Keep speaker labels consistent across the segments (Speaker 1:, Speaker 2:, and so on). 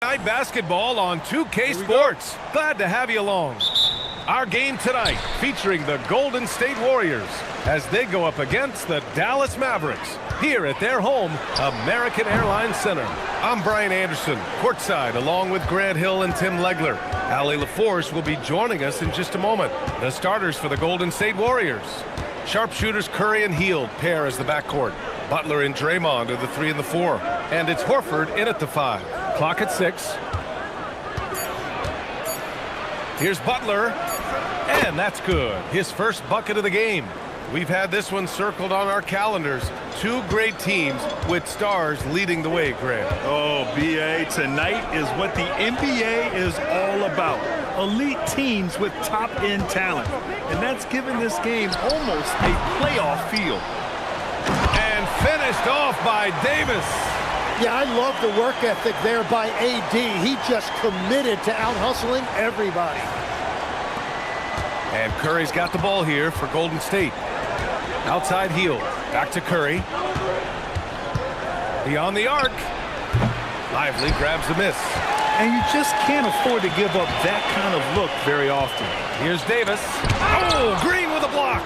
Speaker 1: Night Basketball on 2K Sports. Glad to have you along. Our game tonight featuring the Golden State Warriors as they go up against the Dallas Mavericks here at their home, American Airlines Center. I'm Brian Anderson, courtside, along with Grant Hill and Tim Legler. Allie LaForce will be joining us in just a moment. The starters for the Golden State Warriors. Sharpshooters Curry and Hield pair as the backcourt. Butler and Draymond are the 3 and the 4. And it's Horford in at the 5. Clock at 6. Here's Butler. And that's good. His first bucket of the game. We've had this one circled on our calendars. Two great teams with stars leading the way, Grant.
Speaker 2: Oh, B.A., tonight is what the NBA is all about. Elite teams with top-end talent. And that's given this game almost a playoff feel.
Speaker 1: And finished off by Davis.
Speaker 3: Yeah, I love the work ethic there by AD. He just committed to out-hustling everybody.
Speaker 1: And Curry's got the ball here for Golden State. Outside Hield. Back to Curry. Beyond the arc. Lively grabs the miss.
Speaker 2: And you just can't afford to give up that kind of look very often.
Speaker 1: Here's Davis. Oh, Green with a block.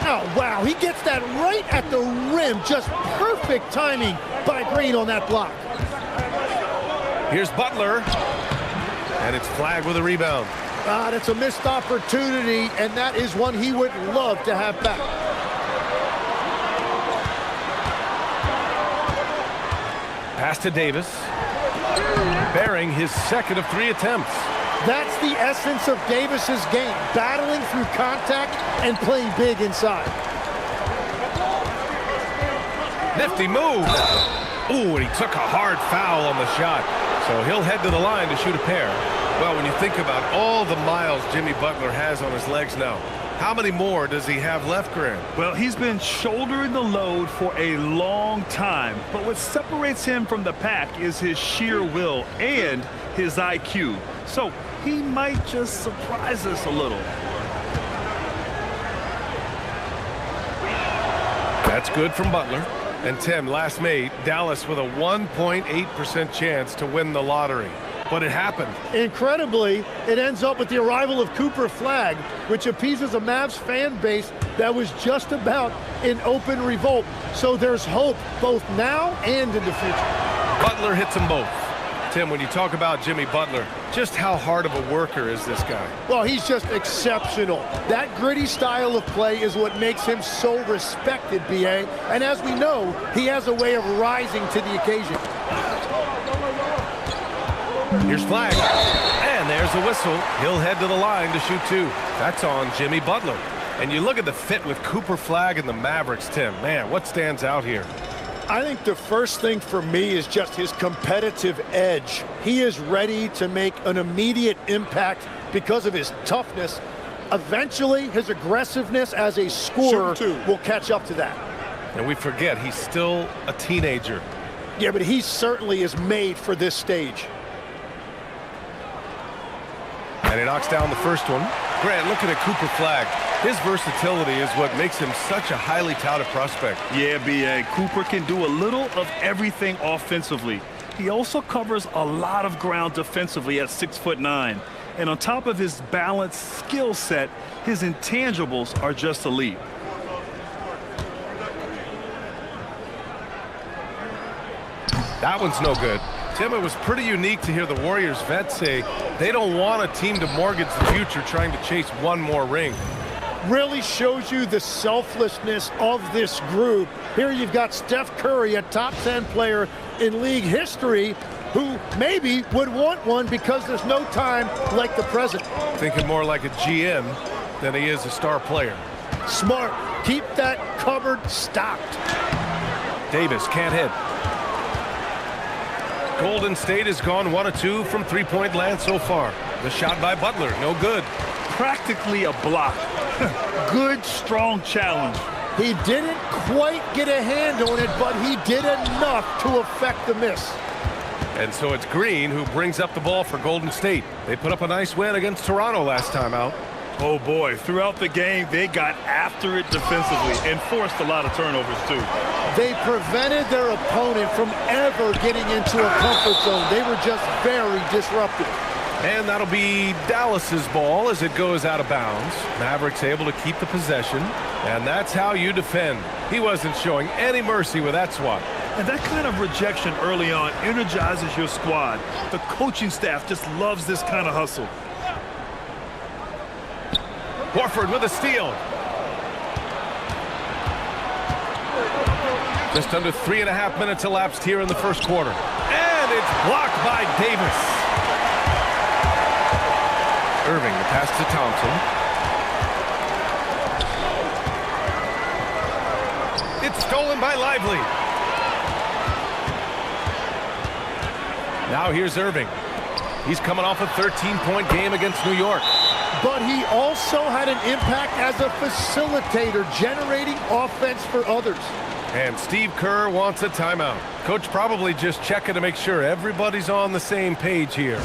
Speaker 3: Oh, wow. He gets that right at the rim. Just perfect timing by Green on that block.
Speaker 1: Here's Butler. And it's flagged with a rebound.
Speaker 3: That's a missed opportunity, and that is one he would love to have back.
Speaker 1: Pass to Davis. Bearing his second of 3 attempts.
Speaker 3: That's the essence of Davis's game, battling through contact and playing big inside.
Speaker 1: Nifty move. Ooh, and he took a hard foul on the shot. So he'll head to the line to shoot a pair. Well, when you think about all the miles Jimmy Butler has on his legs now, how many more does he have left, Grant?
Speaker 2: Well, he's been shouldering the load for a long time. But what separates him from the pack is his sheer will and his IQ. So he might just surprise us a little.
Speaker 1: That's good from Butler. And Tim, last May, Dallas with a 1.8% chance to win the lottery. But it happened.
Speaker 3: Incredibly, it ends up with the arrival of Cooper Flagg, which appeases a Mavs fan base that was just about in open revolt. So there's hope both now and in the future.
Speaker 1: Butler hits them both. Tim, when you talk about Jimmy Butler, just how hard of a worker is this guy?
Speaker 3: Well, he's just exceptional. That gritty style of play is what makes him so respected, B.A. And as we know, he has a way of rising to the occasion.
Speaker 1: Here's Flagg. And there's the whistle. He'll head to the line to shoot 2. That's on Jimmy Butler. And you look at the fit with Cooper Flagg and the Mavericks, Tim. Man, what stands out here?
Speaker 3: I think the first thing for me is just his competitive edge. He is ready to make an immediate impact because of his toughness. Eventually, his aggressiveness as a scorer will catch up to that.
Speaker 1: And we forget, he's still a teenager.
Speaker 3: Yeah, but he certainly is made for this stage.
Speaker 1: And he knocks down the first one. Grant, looking at Cooper Flagg, his versatility is what makes him such a highly touted prospect.
Speaker 2: Yeah, B.A. Cooper can do a little of everything offensively. He also covers a lot of ground defensively at 6'9". And on top of his balanced skill set, his intangibles are just elite.
Speaker 1: That one's no good. Tim, it was pretty unique to hear the Warriors vets say they don't want a team to mortgage the future trying to chase one more ring.
Speaker 3: Really shows you the selflessness of this group. Here you've got Steph Curry, a top 10 player in league history, who maybe would want one because there's no time like the present.
Speaker 1: Thinking more like a GM than he is a star player.
Speaker 3: Smart. Keep that cupboard stocked.
Speaker 1: Davis can't hit. Golden State has gone 1 of 2 from three-point land so far. The shot by Butler, no good.
Speaker 2: Practically a block. Good, strong challenge.
Speaker 3: He didn't quite get a hand on it, but he did enough to affect the miss.
Speaker 1: And so it's Green who brings up the ball for Golden State. They put up a nice win against Toronto last time out.
Speaker 2: Oh boy, throughout the game, they got after it defensively and forced a lot of turnovers too.
Speaker 3: They prevented their opponent from ever getting into a comfort zone. They were just very disruptive.
Speaker 1: And that'll be Dallas's ball as it goes out of bounds. Mavericks able to keep the possession, and that's how you defend. He wasn't showing any mercy with that swat.
Speaker 2: And that kind of rejection early on energizes your squad. The coaching staff just loves this kind of hustle.
Speaker 1: Horford with a steal. Just under 3.5 minutes elapsed here in the first quarter. And it's blocked by Davis. Irving, the pass to Thompson. It's stolen by Lively. Now here's Irving. He's coming off a 13-point game against New York.
Speaker 3: But he also had an impact as a facilitator, generating offense for others.
Speaker 1: And Steve Kerr wants a timeout. Coach probably just checking to make sure everybody's on the same page here.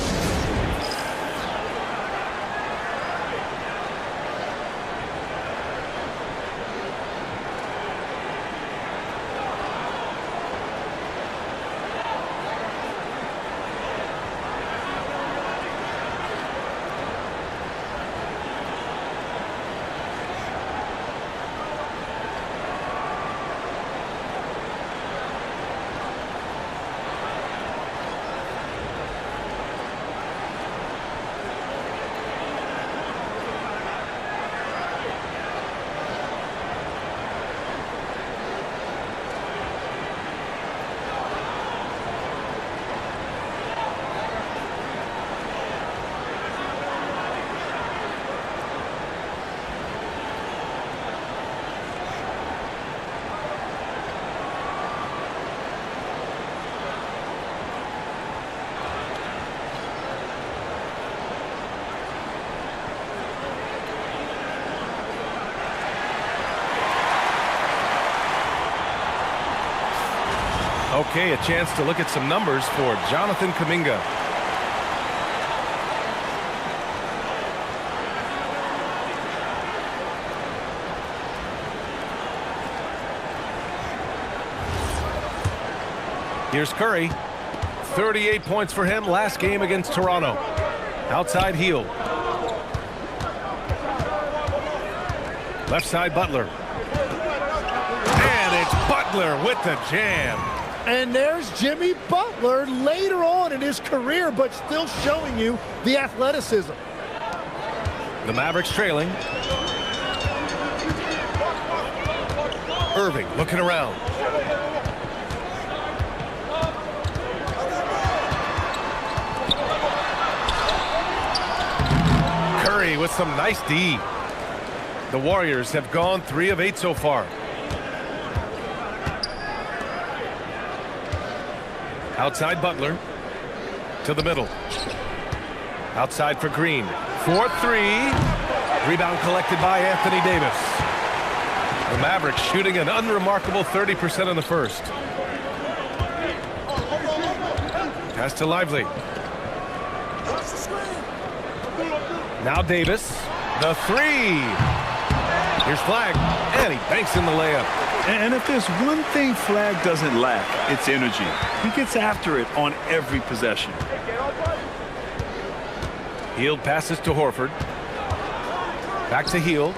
Speaker 1: Okay, a chance to look at some numbers for Jonathan Kuminga. Here's Curry. 38 points for him last game against Toronto. Outside heel. Left side Butler. And it's Butler with the jam.
Speaker 3: And there's Jimmy Butler later on in his career, but still showing you the athleticism.
Speaker 1: The Mavericks trailing. Irving looking around. Curry with some nice D. The Warriors have gone 3 of 8 so far. Outside Butler to the middle. Outside for Green. 4-3. Rebound collected by Anthony Davis. The Mavericks shooting an unremarkable 30% in the first. Pass to Lively. Now Davis. The 3. Here's Flag. And he banks in the layup.
Speaker 2: And if there's one thing Flag doesn't lack, it's energy. He gets after it on every possession.
Speaker 1: Hield passes to Horford. Back to Hield.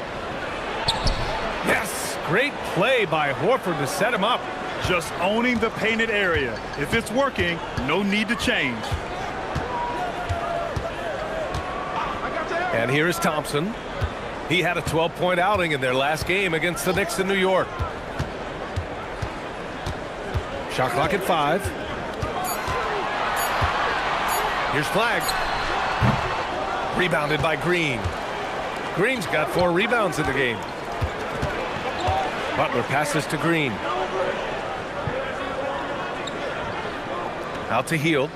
Speaker 1: Yes! Great play by Horford to set him up.
Speaker 2: Just owning the painted area. If it's working, no need to change.
Speaker 1: And here is Thompson. He had a 12-point outing in their last game against the Knicks in New York. Shot clock at 5. Here's Flag. Rebounded by Green. Green's got 4 rebounds in the game. Butler passes to Green. Out to Hield.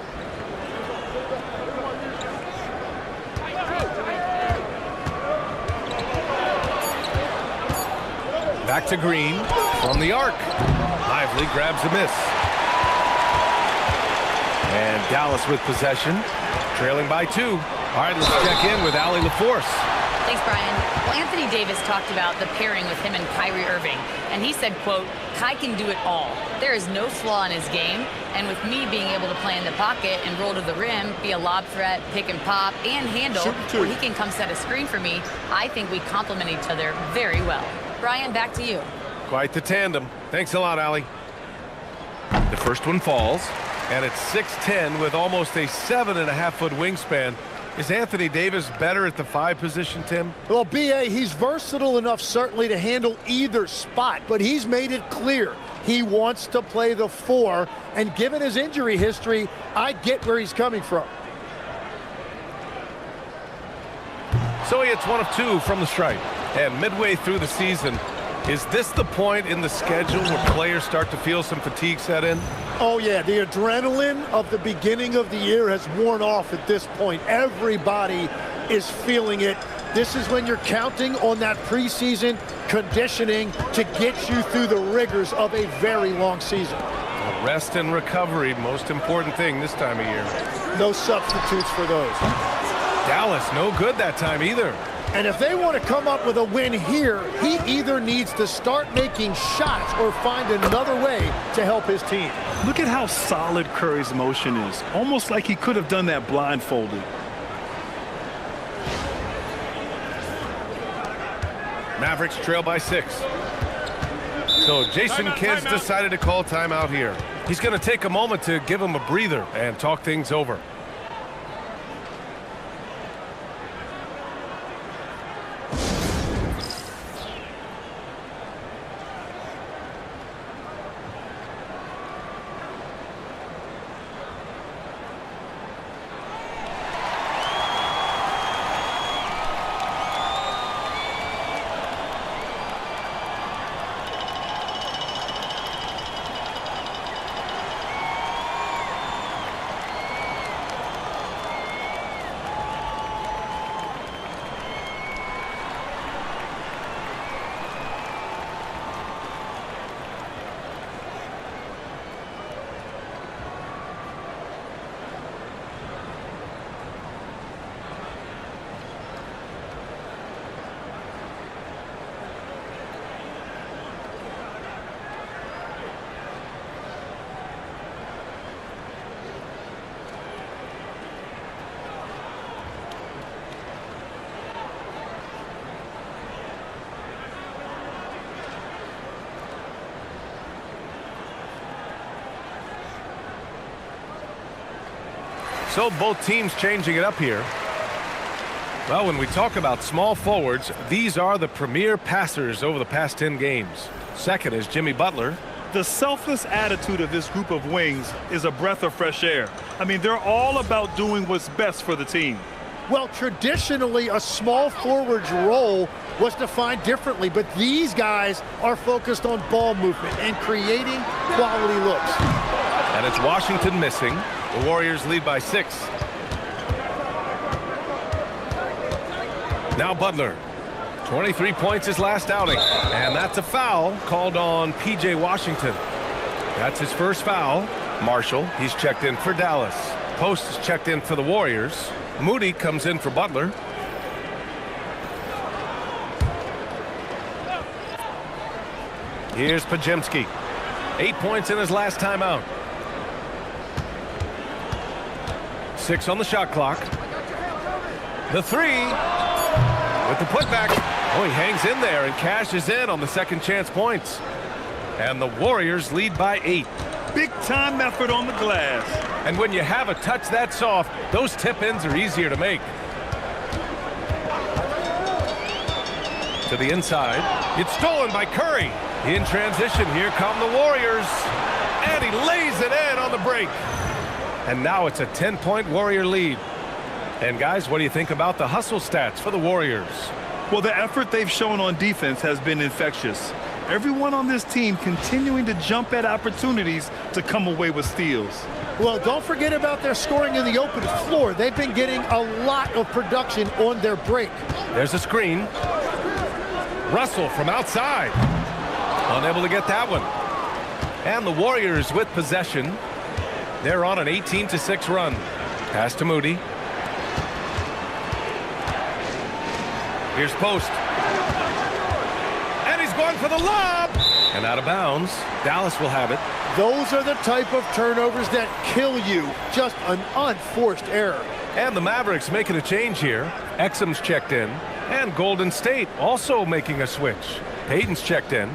Speaker 1: Back to Green from the arc. Lively grabs a miss. And Dallas with possession, trailing by 2. All right, let's check in with Allie LaForce.
Speaker 4: Thanks, Brian. Well, Anthony Davis talked about the pairing with him and Kyrie Irving, and he said, quote, "Kai can do it all. There is no flaw in his game, and with me being able to play in the pocket and roll to the rim, be a lob threat, pick and pop, and handle, where he can come set a screen for me, I think we complement each other very well." Brian, back to you.
Speaker 1: Quite the tandem. Thanks a lot, Allie. The first one falls, and it's 6'10" with almost a 7.5-foot wingspan. Is Anthony Davis better at the 5 position, Tim?
Speaker 3: Well, B.A., he's versatile enough certainly to handle either spot, but he's made it clear he wants to play the 4, and given his injury history, I get where he's coming from.
Speaker 1: So he hits 1 of 2 from the stripe. And midway through the season, is this the point in the schedule where players start to feel some fatigue set in?
Speaker 3: Oh, yeah, the adrenaline of the beginning of the year has worn off at this point. Everybody is feeling it. This is when you're counting on that preseason conditioning to get you through the rigors of a very long season.
Speaker 1: Rest and recovery, most important thing this time of year.
Speaker 3: No substitutes for those.
Speaker 1: Dallas, no good that time either.
Speaker 3: And if they want to come up with a win here, he either needs to start making shots or find another way to help his team.
Speaker 2: Look at how solid Curry's motion is. Almost like he could have done that blindfolded.
Speaker 1: Mavericks trail by 6. So Jason Kidd's decided to call timeout here. He's going to take a moment to give him a breather and talk things over. So both teams changing it up here. Well, when we talk about small forwards, these are the premier passers over the past 10 games. Second is Jimmy Butler.
Speaker 2: The selfless attitude of this group of wings is a breath of fresh air. I mean, they're all about doing what's best for the team.
Speaker 3: Well, traditionally, a small forward's role was defined differently, but these guys are focused on ball movement and creating quality looks.
Speaker 1: And it's Washington missing. The Warriors lead by 6. Now Butler. 23 points his last outing. And that's a foul called on P.J. Washington. That's his first foul. Marshall, he's checked in for Dallas. Post is checked in for the Warriors. Moody comes in for Butler. Here's Pajemski. 8 points in his last time out. 6 on the shot clock. The 3 with the putback. Oh, he hangs in there and cashes in on the second chance points. And the Warriors lead by 8.
Speaker 2: Big time effort on the glass.
Speaker 1: And when you have a touch that soft, those tip-ins are easier to make. To the inside. It's stolen by Curry. In transition, here come the Warriors. And he lays it in on the break. And now it's a 10-point Warrior lead. And guys, what do you think about the hustle stats for the Warriors?
Speaker 2: Well, the effort they've shown on defense has been infectious. Everyone on this team continuing to jump at opportunities to come away with steals.
Speaker 3: Well, don't forget about their scoring in the open floor. They've been getting a lot of production on their break.
Speaker 1: There's a screen. Russell from outside. Unable to get that one. And the Warriors with possession. They're on an 18-6 run. Pass to Moody. Here's Post. And he's going for the lob. And out of bounds. Dallas will have it.
Speaker 3: Those are the type of turnovers that kill you. Just an unforced error.
Speaker 1: And the Mavericks making a change here. Exum's checked in. And Golden State also making a switch. Payton's checked in.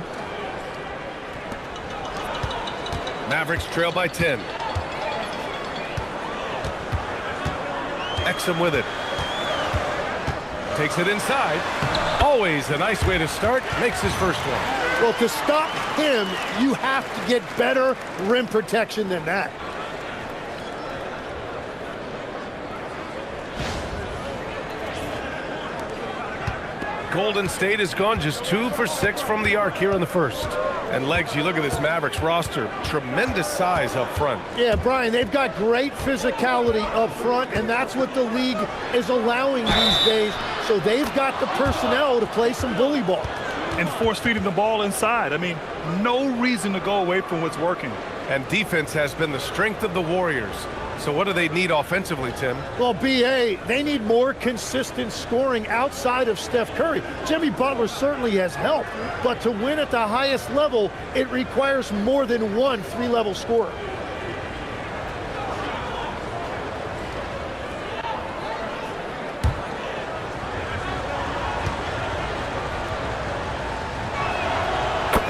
Speaker 1: Mavericks trail by 10. Exum with it. Takes it inside. Always a nice way to start. Makes his first one.
Speaker 3: Well, to stop him, you have to get better rim protection than that.
Speaker 1: Golden State has gone just 2 for 6 from the arc here in the first. And Legs, you look at this Mavericks roster, tremendous size up front.
Speaker 3: Yeah, Brian, they've got great physicality up front, and that's what the league is allowing these days. So they've got the personnel to play some bully ball.
Speaker 2: And force feeding the ball inside. I mean, no reason to go away from what's working.
Speaker 1: And defense has been the strength of the Warriors. So what do they need offensively, Tim?
Speaker 3: Well, BA, they need more consistent scoring outside of Steph Curry. Jimmy Butler certainly has helped, but to win at the highest level, it requires more than one three-level scorer.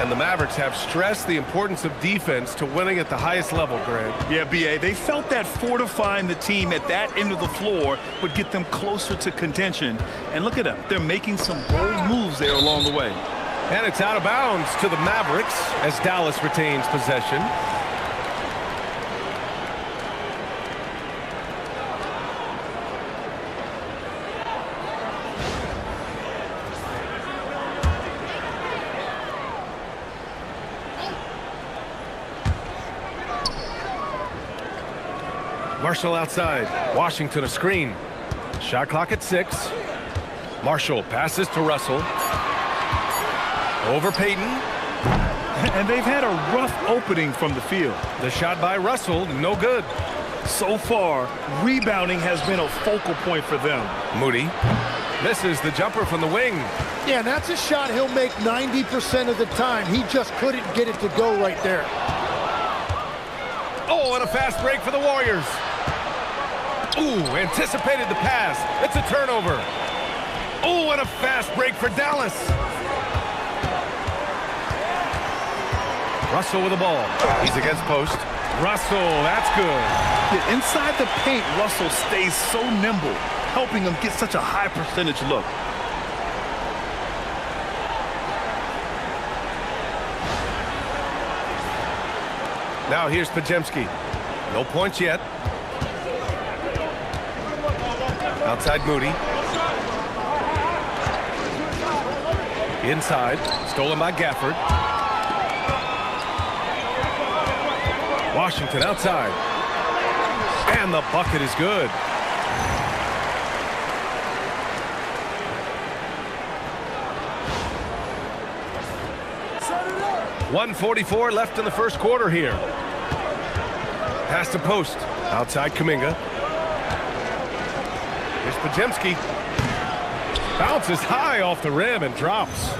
Speaker 1: And the Mavericks have stressed the importance of defense to winning at the highest level, Grant.
Speaker 2: Yeah, BA, they felt that fortifying the team at that end of the floor would get them closer to contention. And look at them. They're making some bold moves there along the way.
Speaker 1: And it's out of bounds to the Mavericks as Dallas retains possession. Marshall outside. Washington a screen. Shot clock at 6. Marshall passes to Russell. Over Payton.
Speaker 2: And they've had a rough opening from the field.
Speaker 1: The shot by Russell, no good.
Speaker 2: So far, rebounding has been a focal point for them.
Speaker 1: Moody misses the jumper from the wing.
Speaker 3: Yeah, and that's a shot he'll make 90% of the time. He just couldn't get it to go right there.
Speaker 1: Oh, and a fast break for the Warriors. Ooh, anticipated the pass. It's a turnover. Oh, and a fast break for Dallas. Russell with the ball. He's against post. Russell, that's good.
Speaker 2: Yeah, inside the paint, Russell stays so nimble, helping him get such a high percentage look.
Speaker 1: Now here's Pajemski. No points yet. Outside Moody. Inside. Stolen by Gafford. Washington outside. And the bucket is good. .144 left in the first quarter here. Pass to post. Outside Kuminga. Here's Pajemski. Bounces high off the rim and drops.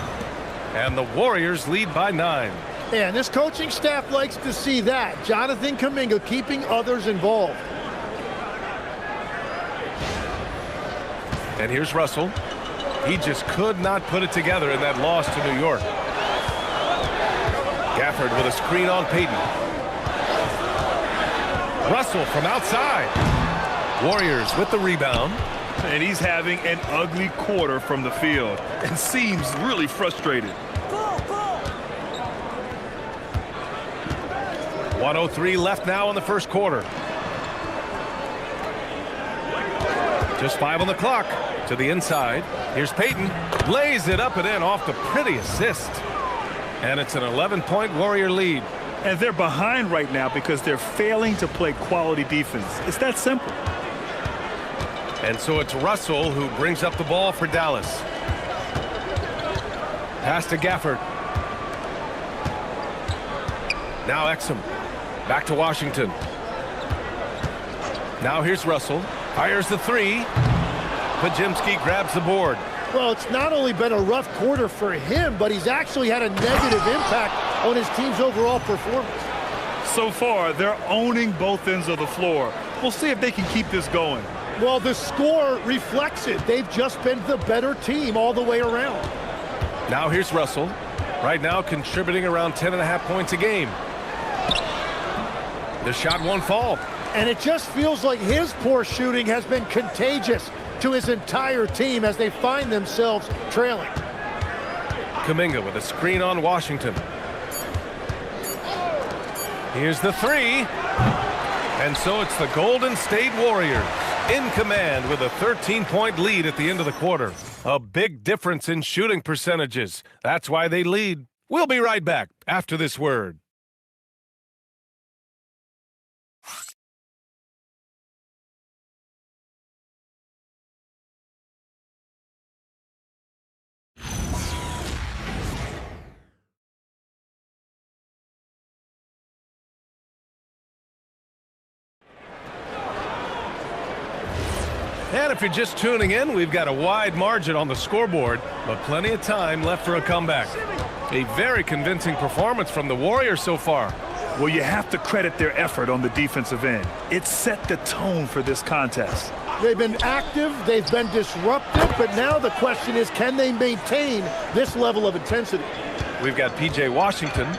Speaker 1: And the Warriors lead by 9.
Speaker 3: Yeah, and this coaching staff likes to see that. Jonathan Kuminga keeping others involved.
Speaker 1: And here's Russell. He just could not put it together in that loss to New York. Gafford with a screen on Payton. Russell from outside. Warriors with the rebound.
Speaker 2: And he's having an ugly quarter from the field and seems really frustrated.
Speaker 1: 1:03 left now in the first quarter. Just 5 on the clock. To the inside. Here's Payton. Lays it up and in off the pretty assist. And it's an 11-point Warrior lead.
Speaker 2: And they're behind right now because they're failing to play quality defense. It's that simple.
Speaker 1: And so it's Russell who brings up the ball for Dallas. Pass to Gafford. Now Exum. Back to Washington. Now here's Russell. Fires the 3. Pajemski grabs the board.
Speaker 3: Well, it's not only been a rough quarter for him, but he's actually had a negative impact on his team's overall performance.
Speaker 2: So far, they're owning both ends of the floor. We'll see if they can keep this going.
Speaker 3: Well, the score reflects it. They've just been the better team all the way around.
Speaker 1: Now here's Russell. Right now contributing around 10.5 points a game. The shot won't fall.
Speaker 3: And it just feels like his poor shooting has been contagious to his entire team as they find themselves trailing.
Speaker 1: Kuminga with a screen on Washington. Here's the three. And so it's the Golden State Warriors in command with a 13-point lead at the end of the quarter. A big difference in shooting percentages. That's why they lead. We'll be right back after this word. And if you're just tuning in, we've got a wide margin on the scoreboard, but plenty of time left for a comeback. A very convincing performance from the Warriors so far.
Speaker 2: Well, you have to credit their effort on the defensive end. It set the tone for this contest.
Speaker 3: They've been active, they've been disruptive, but now the question is, can they maintain this level of intensity?
Speaker 1: We've got P.J. Washington.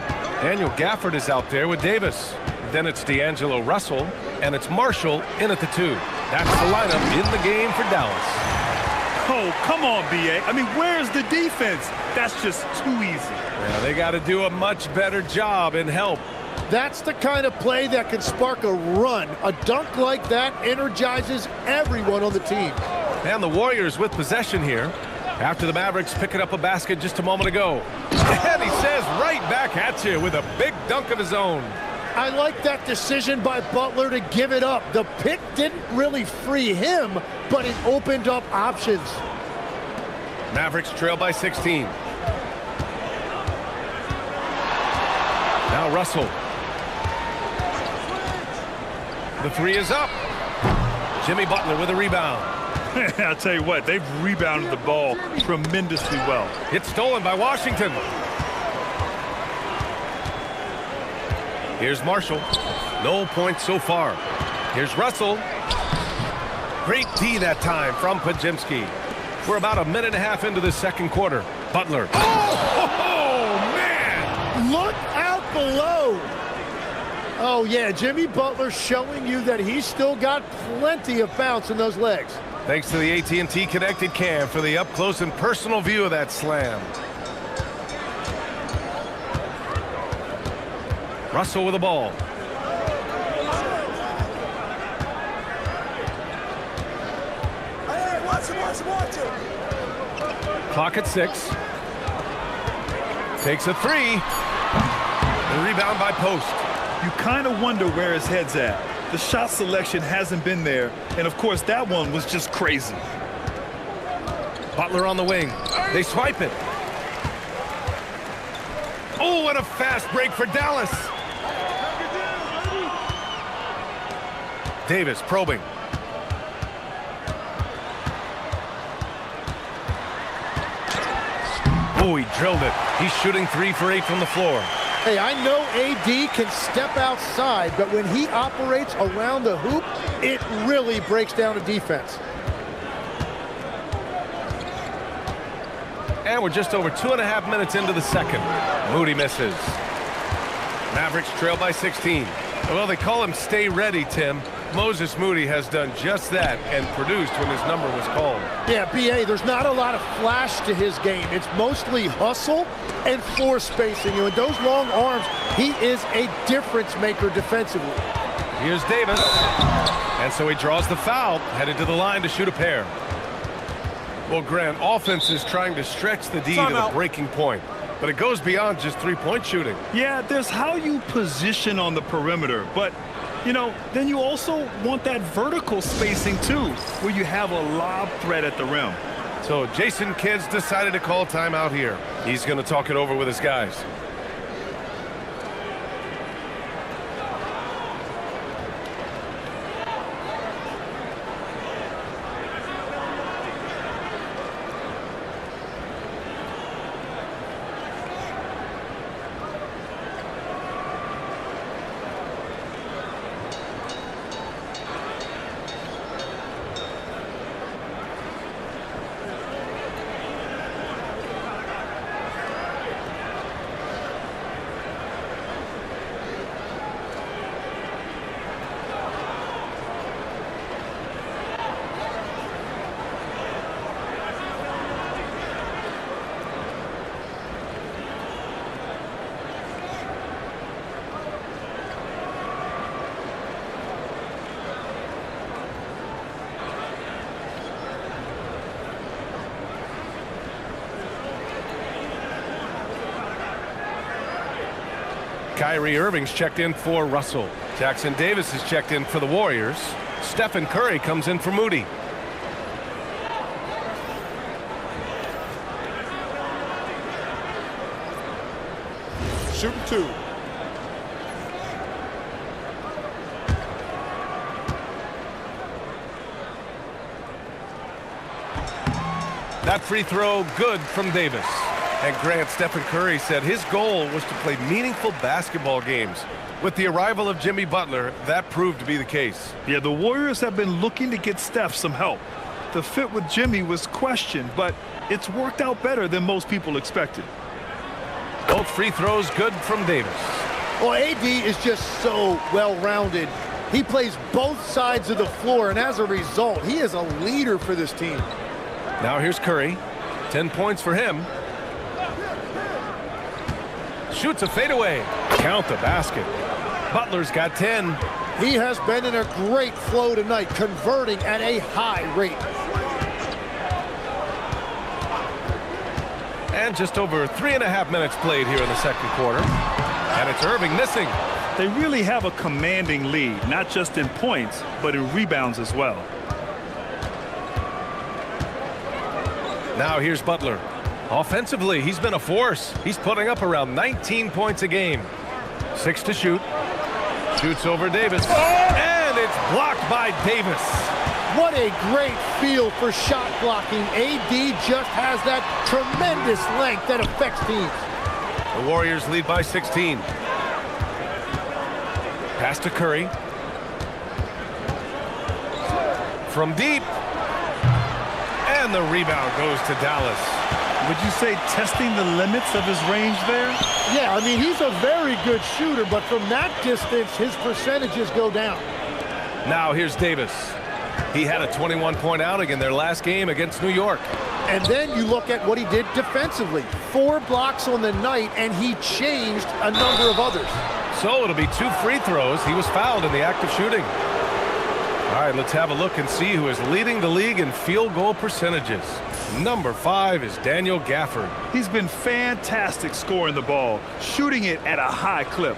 Speaker 1: Daniel Gafford is out there with Davis. Then it's D'Angelo Russell, and it's Marshall in at the 2. That's the lineup in the game for Dallas.
Speaker 2: Oh, come on, B.A. I mean, where's the defense? That's just too easy.
Speaker 1: Yeah, they got to do a much better job in help.
Speaker 3: That's the kind of play that can spark a run. A dunk like that energizes everyone on the team.
Speaker 1: And the Warriors with possession here after the Mavericks picking up a basket just a moment ago. And he says right back at you with a big dunk of his own.
Speaker 3: I like that decision by Butler to give it up. The pick didn't really free him, but it opened up options.
Speaker 1: Mavericks trail by 16. Now Russell. The three is up. Jimmy Butler with a rebound.
Speaker 2: I'll tell you what, they've rebounded the ball tremendously well.
Speaker 1: It's stolen by Washington. Here's Marshall. No points so far. Here's Russell. Great D that time from Podziemski. We're about a minute and a half into the second quarter. Butler. Oh, man!
Speaker 3: Look out below. Oh, yeah, Jimmy Butler showing you that he's still got plenty of bounce in those legs.
Speaker 1: Thanks to the AT&T Connected Cam for the up-close and personal view of that slam. Russell with the ball. Clock at 6. Takes a 3. The rebound by Post.
Speaker 2: You kind of wonder where his head's at. The shot selection hasn't been there, and of course that one was just crazy.
Speaker 1: Butler on the wing. They swipe it. Oh, what a fast break for Dallas. Davis probing. Oh, he drilled it. He's shooting 3 for 8 from the floor.
Speaker 3: Hey, I know AD can step outside, but when he operates around the hoop, it really breaks down a defense.
Speaker 1: And we're just over 2.5 minutes into the second. Moody misses. Mavericks trail by 16. Well, they call him stay ready, Tim. Moses Moody has done just that and produced when his number was called.
Speaker 3: Yeah, B.A., there's not a lot of flash to his game. It's mostly hustle and floor spacing. And with those long arms, he is a difference maker defensively.
Speaker 1: Here's Davis. And so he draws the foul, headed to the line to shoot a pair. Well, Grant, offense is trying to stretch the D to the breaking point. But it goes beyond just three-point shooting.
Speaker 2: Yeah, there's how you position on the perimeter. But, you know, then you also want that vertical spacing, too, where you have a lob threat at the rim.
Speaker 1: So Jason Kidd's decided to call timeout here. He's going to talk it over with his guys. Kyrie Irving's checked in for Russell. Jackson Davis is checked in for the Warriors. Stephen Curry comes in for Moody.
Speaker 3: Shooting 2.
Speaker 1: That free throw good from Davis. And Grant, Stephen Curry said his goal was to play meaningful basketball games. With the arrival of Jimmy Butler, that proved to be the case.
Speaker 2: Yeah, the Warriors have been looking to get Steph some help. The fit with Jimmy was questioned, but it's worked out better than most people expected.
Speaker 1: Both free throws good from Davis.
Speaker 3: Well, AD is just so well-rounded. He plays both sides of the floor, and as a result, he is a leader for this team.
Speaker 1: Now here's Curry. 10 points for him. Shoots a fadeaway. Count the basket. Butler's got 10.
Speaker 3: He has been in a great flow tonight, converting at a high rate.
Speaker 1: And just over 3.5 minutes played here in the second quarter. And it's Irving missing.
Speaker 2: They really have a commanding lead, not just in points, but in rebounds as well.
Speaker 1: Now here's Butler. Offensively, he's been a force. He's putting up around 19 points a game. 6 to shoot. Shoots over Davis. And it's blocked by Davis.
Speaker 3: What a great feel for shot blocking. AD just has that tremendous length that affects teams.
Speaker 1: The Warriors lead by 16. Pass to Curry. From deep. And the rebound goes to Dallas.
Speaker 2: Would you say testing the limits of his range there?
Speaker 3: Yeah, I mean, he's a very good shooter, but from that distance, his percentages go down.
Speaker 1: Now here's Davis. He had a 21-point outing in their last game against New York.
Speaker 3: And then you look at what he did defensively. 4 blocks on the night, and he changed a number of others.
Speaker 1: So it'll be 2 free throws. He was fouled in the act of shooting. All right, let's have a look and see who is leading the league in field goal percentages. Number 5 is Daniel Gafford.
Speaker 2: He's been fantastic scoring the ball, shooting it at a high clip.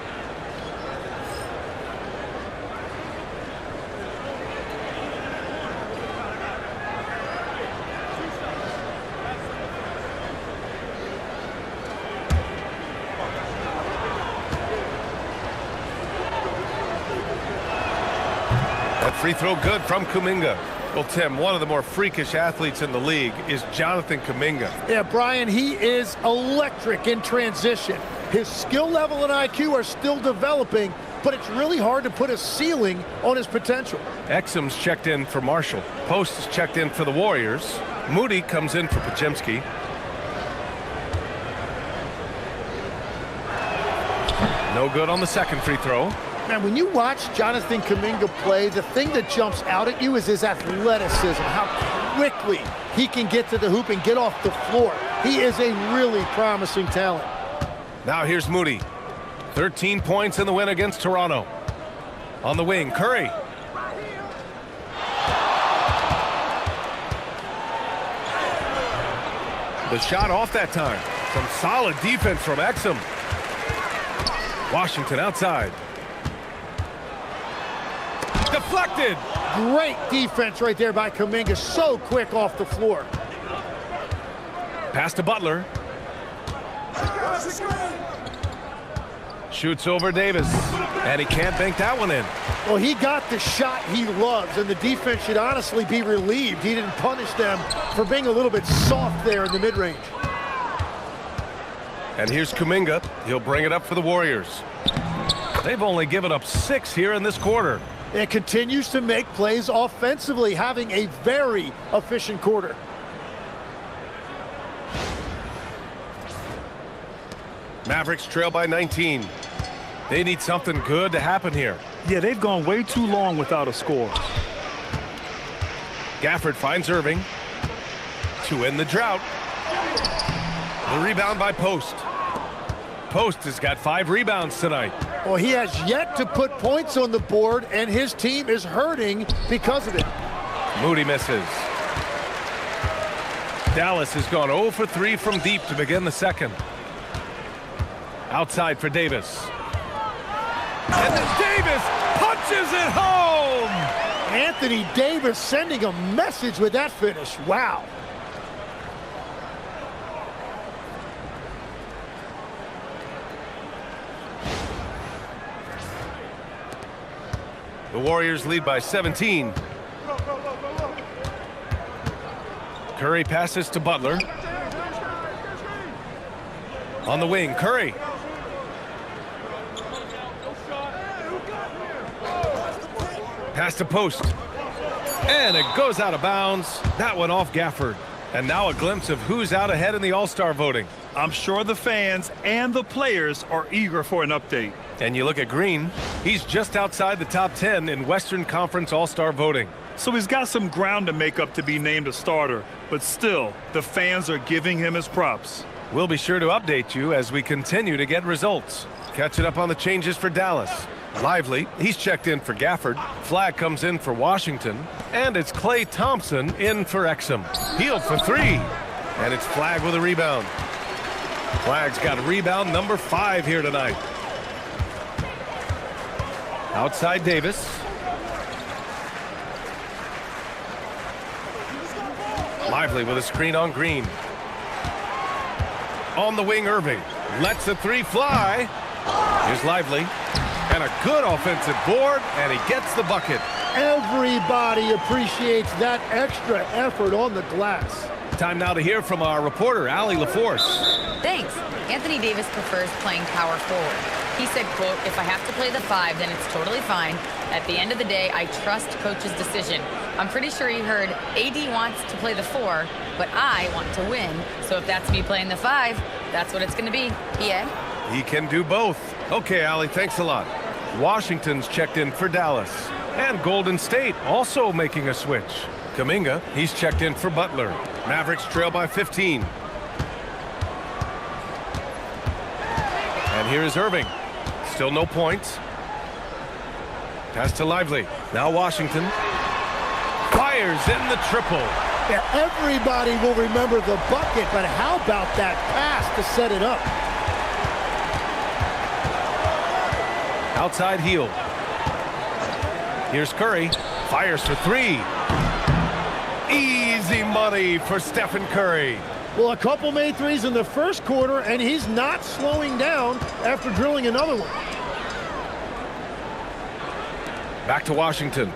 Speaker 1: That free throw good from Kuminga. Well, Tim, one of the more freakish athletes in the league is Jonathan Kuminga.
Speaker 3: Yeah, Brian, he is electric in transition. His skill level and IQ are still developing, but it's really hard to put a ceiling on his potential.
Speaker 1: Exum's checked in for Marshall. Post is checked in for the Warriors. Moody comes in for Podziemski. No good on the second free throw.
Speaker 3: Man, when you watch Jonathan Kuminga play, the thing that jumps out at you is his athleticism, how quickly he can get to the hoop and get off the floor. He is a really promising talent.
Speaker 1: Now here's Moody. 13 points in the win against Toronto. On the wing, Curry. The shot off that time. Some solid defense from Exum. Washington outside. Deflected.
Speaker 3: Great defense right there by Kuminga. So quick off the floor.
Speaker 1: Pass to Butler. Shoots over Davis. And he can't bank that one in.
Speaker 3: Well, he got the shot he loves, and the defense should honestly be relieved. He didn't punish them for being a little bit soft there in the mid-range.
Speaker 1: And here's Kuminga. He'll bring it up for the Warriors. They've only given up 6 here in this quarter.
Speaker 3: It continues to make plays offensively, having a very efficient quarter.
Speaker 1: Mavericks trail by 19. They need something good to happen here.
Speaker 2: Yeah, they've gone way too long without a score.
Speaker 1: Gafford finds Irving to end the drought. The rebound by Post. Post has got 5 rebounds tonight.
Speaker 3: Well, he has yet to put points on the board, and his team is hurting because of it.
Speaker 1: Moody misses. Dallas has gone 0 for 3 from deep to begin the second. Outside for Davis. And then Davis punches it home!
Speaker 3: Anthony Davis sending a message with that finish. Wow.
Speaker 1: The Warriors lead by 17. Curry passes to Butler. On the wing, Curry. Pass to post. And it goes out of bounds. That one off Gafford. And now a glimpse of who's out ahead in the All-Star voting.
Speaker 2: I'm sure the fans and the players are eager for an update.
Speaker 1: And you look at Green, he's just outside the top 10 in Western Conference All-Star voting.
Speaker 2: So he's got some ground to make up to be named a starter, but still, the fans are giving him his props.
Speaker 1: We'll be sure to update you as we continue to get results. Catching up on the changes for Dallas. Lively, he's checked in for Gafford. Flag comes in for Washington. And it's Klay Thompson in for Exum. Healed for three. And it's Flag with a rebound. Flag's got rebound number 5 here tonight. Outside Davis. Lively with a screen on Green. On the wing, Irving. Lets the three fly. Here's Lively. And a good offensive board, and he gets the bucket.
Speaker 3: Everybody appreciates that extra effort on the glass.
Speaker 1: Time now to hear from our reporter, Allie LaForce.
Speaker 4: Thanks. Anthony Davis prefers playing power forward. He said, quote, "If I have to play the 5, then it's totally fine. At the end of the day, I trust coach's decision." I'm pretty sure he heard AD wants to play the 4, but I want to win. So if that's me playing the 5, that's what it's going to be. Yeah.
Speaker 1: He can do both. Okay, Allie, thanks a lot. Washington's checked in for Dallas. And Golden State also making a switch. Kuminga, he's checked in for Butler. Mavericks trail by 15. And here is Irving. Still no points. Pass to Lively. Now Washington. Fires in the triple.
Speaker 3: Yeah, everybody will remember the bucket, but how about that pass to set it up?
Speaker 1: Outside heel. Here's Curry. Fires for 3. Easy money for Stephen Curry.
Speaker 3: Well, a couple made threes in the first quarter, and he's not slowing down after drilling another one.
Speaker 1: Back to Washington.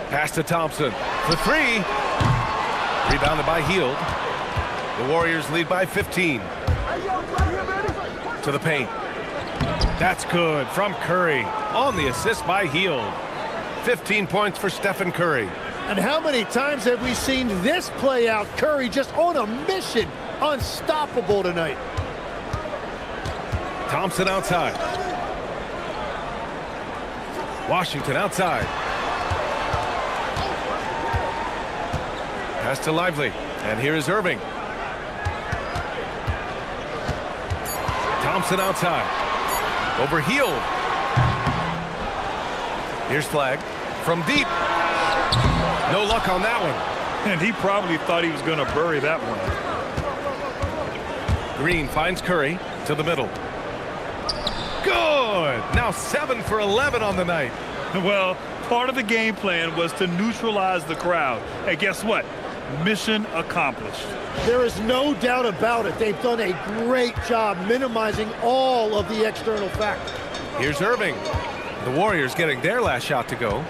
Speaker 1: Pass to Thompson for 3. Rebounded by Hield. The Warriors lead by 15. To the paint. That's good from Curry on the assist by Hield. 15 points for Stephen Curry.
Speaker 3: And how many times have we seen this play out? Curry just on a mission. Unstoppable tonight.
Speaker 1: Thompson outside. Washington outside. Pass to Lively. And here is Irving. Thompson outside. Over Hield. Here's Flag from deep. No luck on that one.
Speaker 2: And he probably thought he was going to bury that one.
Speaker 1: Green finds Curry to the middle. Good. Now 7 for 11 on the night.
Speaker 2: Well, part of the game plan was to neutralize the crowd. And guess what? Mission accomplished.
Speaker 3: There is no doubt about it. They've done a great job minimizing all of the external factors.
Speaker 1: Here's Irving. The Warriors getting their last shot to go.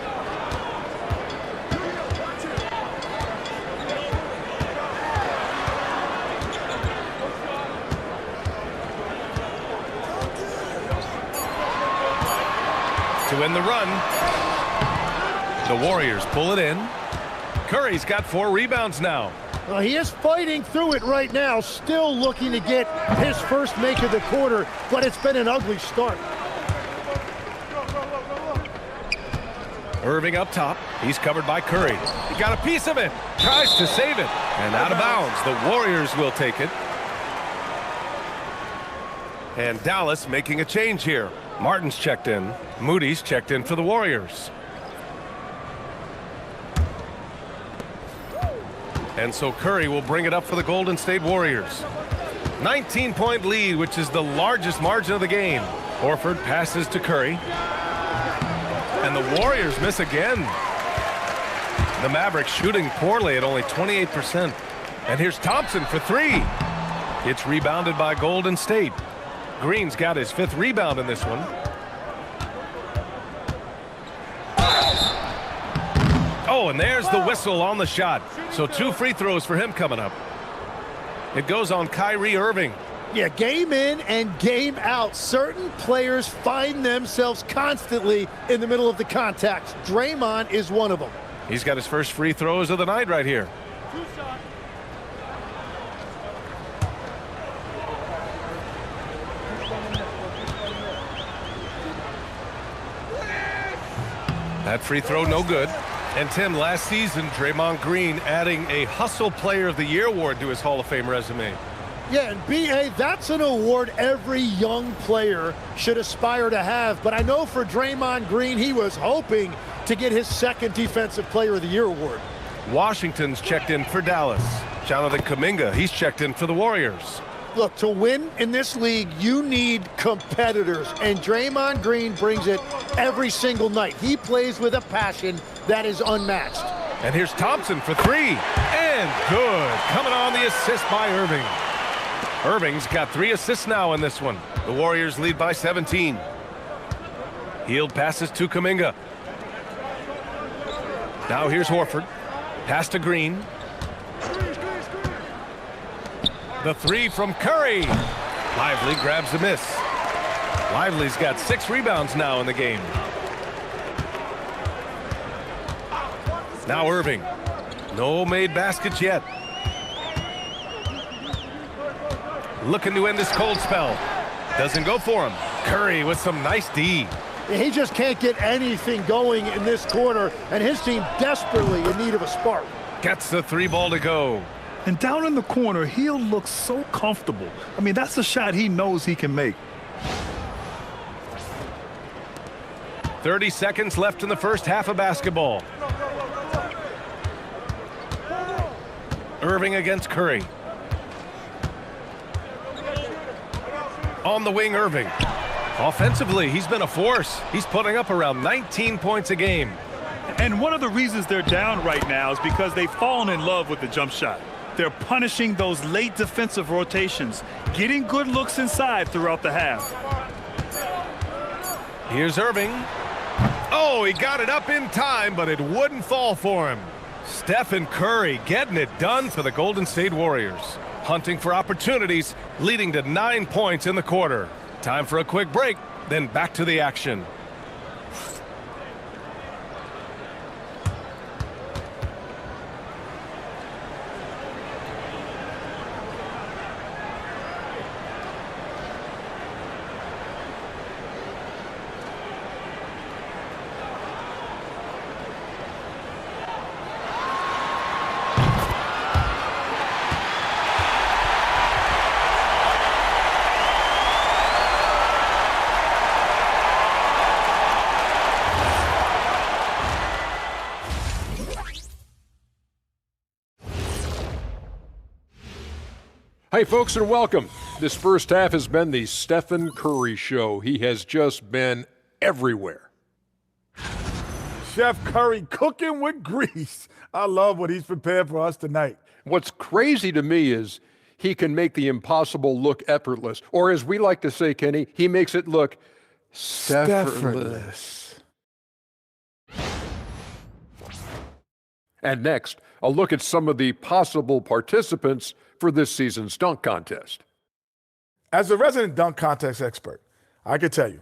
Speaker 1: To win the run. The Warriors pull it in. Curry's got 4 rebounds now.
Speaker 3: Well, he is fighting through it right now, still looking to get his first make of the quarter, but it's been an ugly start.
Speaker 1: Irving up top. He's covered by Curry. He got a piece of it. Tries to save it. And out of bounds. The Warriors will take it. And Dallas making a change here. Martin's checked in. Moody's checked in for the Warriors. And so Curry will bring it up for the Golden State Warriors. 19-point lead, which is the largest margin of the game. Horford passes to Curry. And the Warriors miss again. The Mavericks shooting poorly at only 28%. And here's Thompson for three. It's rebounded by Golden State. Green's got his 5th rebound in this one. Oh, and there's the whistle on the shot. So 2 free throws for him coming up. It goes on Kyrie Irving.
Speaker 3: Yeah, game in and game out. Certain players find themselves constantly in the middle of the contact. Draymond is one of them.
Speaker 1: He's got his first free throws of the night right here. That free throw no good. And Tim, last season, Draymond Green adding a Hustle Player of the Year award to his Hall of Fame resume.
Speaker 3: Yeah, and B.A., that's an award every young player should aspire to have. But I know for Draymond Green, he was hoping to get his 2nd Defensive Player of the Year award.
Speaker 1: Washington's checked in for Dallas. Jonathan Kuminga, he's checked in for the Warriors.
Speaker 3: Look, to win in this league, you need competitors, and Draymond Green brings it every single night. He plays with a passion that is unmatched.
Speaker 1: And here's Thompson for three, and good. Coming on the assist by Irving. Irving's got 3 assists now in this one. The Warriors lead by 17. Hield passes to Kuminga. Now here's Horford. Pass to Green. The 3 from Curry. Lively grabs the miss. Lively's got 6 rebounds now in the game. Now Irving. No made baskets yet. Looking to end this cold spell. Doesn't go for him. Curry with some nice D.
Speaker 3: He just can't get anything going in this quarter, and his team desperately in need of a spark.
Speaker 1: Gets the 3 ball to go.
Speaker 2: And down in the corner, he'll look so comfortable. I mean, that's a shot he knows he can make.
Speaker 1: 30 seconds left in the first half of basketball. Irving against Curry. On the wing, Irving. Offensively, he's been a force. He's putting up around 19 points a game.
Speaker 2: And one of the reasons they're down right now is because they've fallen in love with the jump shot. They're punishing those late defensive rotations, getting good looks inside throughout the half.
Speaker 1: Here's Irving. Oh, he got it up in time, but it wouldn't fall for him. Stephen Curry getting it done for the Golden State Warriors. Hunting for opportunities, leading to 9 points in the quarter. Time for a quick break, then back to the action.
Speaker 5: Hey, folks, and welcome. This first half has been the Stephen Curry Show. He has just been everywhere.
Speaker 6: Chef Curry cooking with grease. I love what he's prepared for us tonight.
Speaker 5: What's crazy to me is he can make the impossible look effortless. Or as we like to say, Kenny, he makes it look Steph-erless. And next, a look at some of the possible participants for this season's dunk contest.
Speaker 6: As a resident dunk contest expert, I can tell you,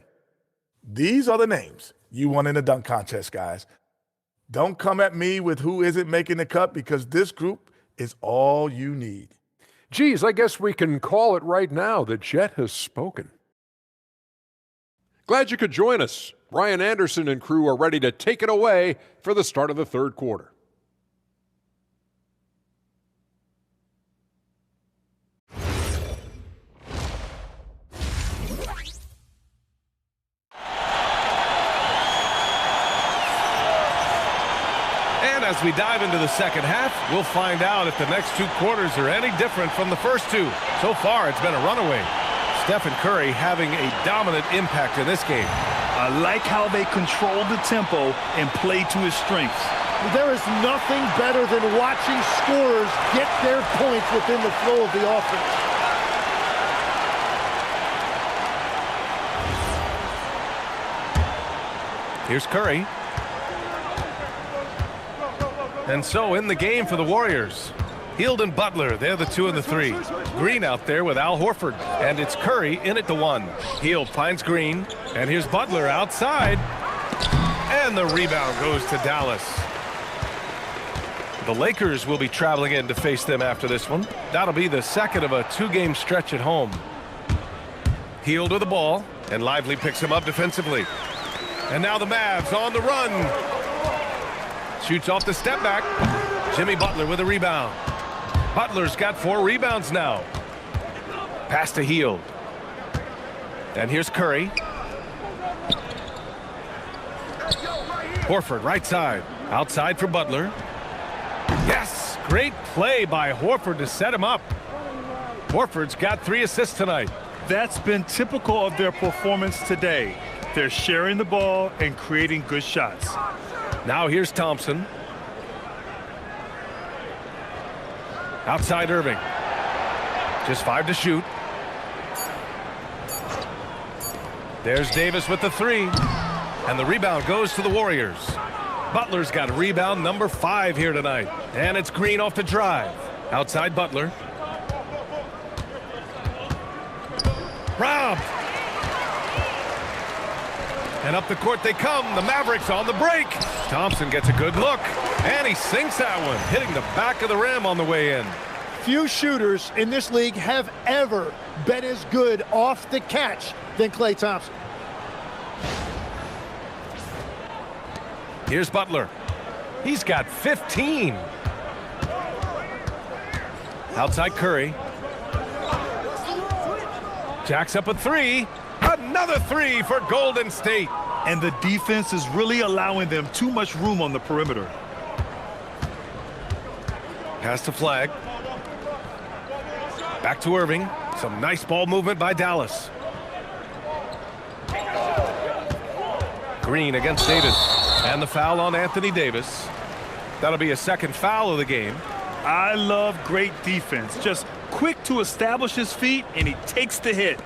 Speaker 6: these are the names you want in a dunk contest, guys. Don't come at me with who isn't making the cut, because this group is all you need.
Speaker 5: Geez, I guess we can call it right now. The Jet has spoken. Glad you could join us. Ryan Anderson and crew are ready to take it away for the start of the third quarter.
Speaker 1: As we dive into the second half, we'll find out if the next 2 quarters are any different from the first 2. So far, it's been a runaway. Stephen Curry having a dominant impact in this game.
Speaker 2: I like how they control the tempo and play to his strengths.
Speaker 3: There is nothing better than watching scorers get their points within the flow of the offense.
Speaker 1: Here's Curry. And so in the game for the Warriors, Hield and Butler, they're the 2 and the 3. Green out there with Al Horford, and it's Curry in at the 1. Hield finds Green, and here's Butler outside, and the rebound goes to Dallas. The Lakers will be traveling in to face them after this one. That'll be the second of a 2-game stretch at home. Hield with the ball, and Lively picks him up defensively. And now the Mavs on the run. Shoots off the step back. Jimmy Butler with a rebound. Butler's got 4 rebounds now. Pass to Hield. And here's Curry. Horford right side. Outside for Butler. Yes! Great play by Horford to set him up. Horford's got 3 assists tonight.
Speaker 2: That's been typical of their performance today. They're sharing the ball and creating good shots.
Speaker 1: Now here's Thompson. Outside Irving. Just 5 to shoot. There's Davis with the 3. And the rebound goes to the Warriors. Butler's got rebound number 5 here tonight. And it's Green off the drive. Outside Butler. Robbed. And up the court they come. The Mavericks on the break. Thompson gets a good look. And he sinks that one, hitting the back of the rim on the way in.
Speaker 3: Few shooters in this league have ever been as good off the catch than Klay Thompson.
Speaker 1: Here's Butler. He's got 15. Outside Curry. Jacks up a 3. Another 3 for Golden State.
Speaker 2: And the defense is really allowing them too much room on the perimeter.
Speaker 1: Pass to Flag. Back to Irving. Some nice ball movement by Dallas. Green against Davis. And the foul on Anthony Davis. That'll be a second foul of the game.
Speaker 2: I love great defense. Just quick to establish his feet, and he takes the hit.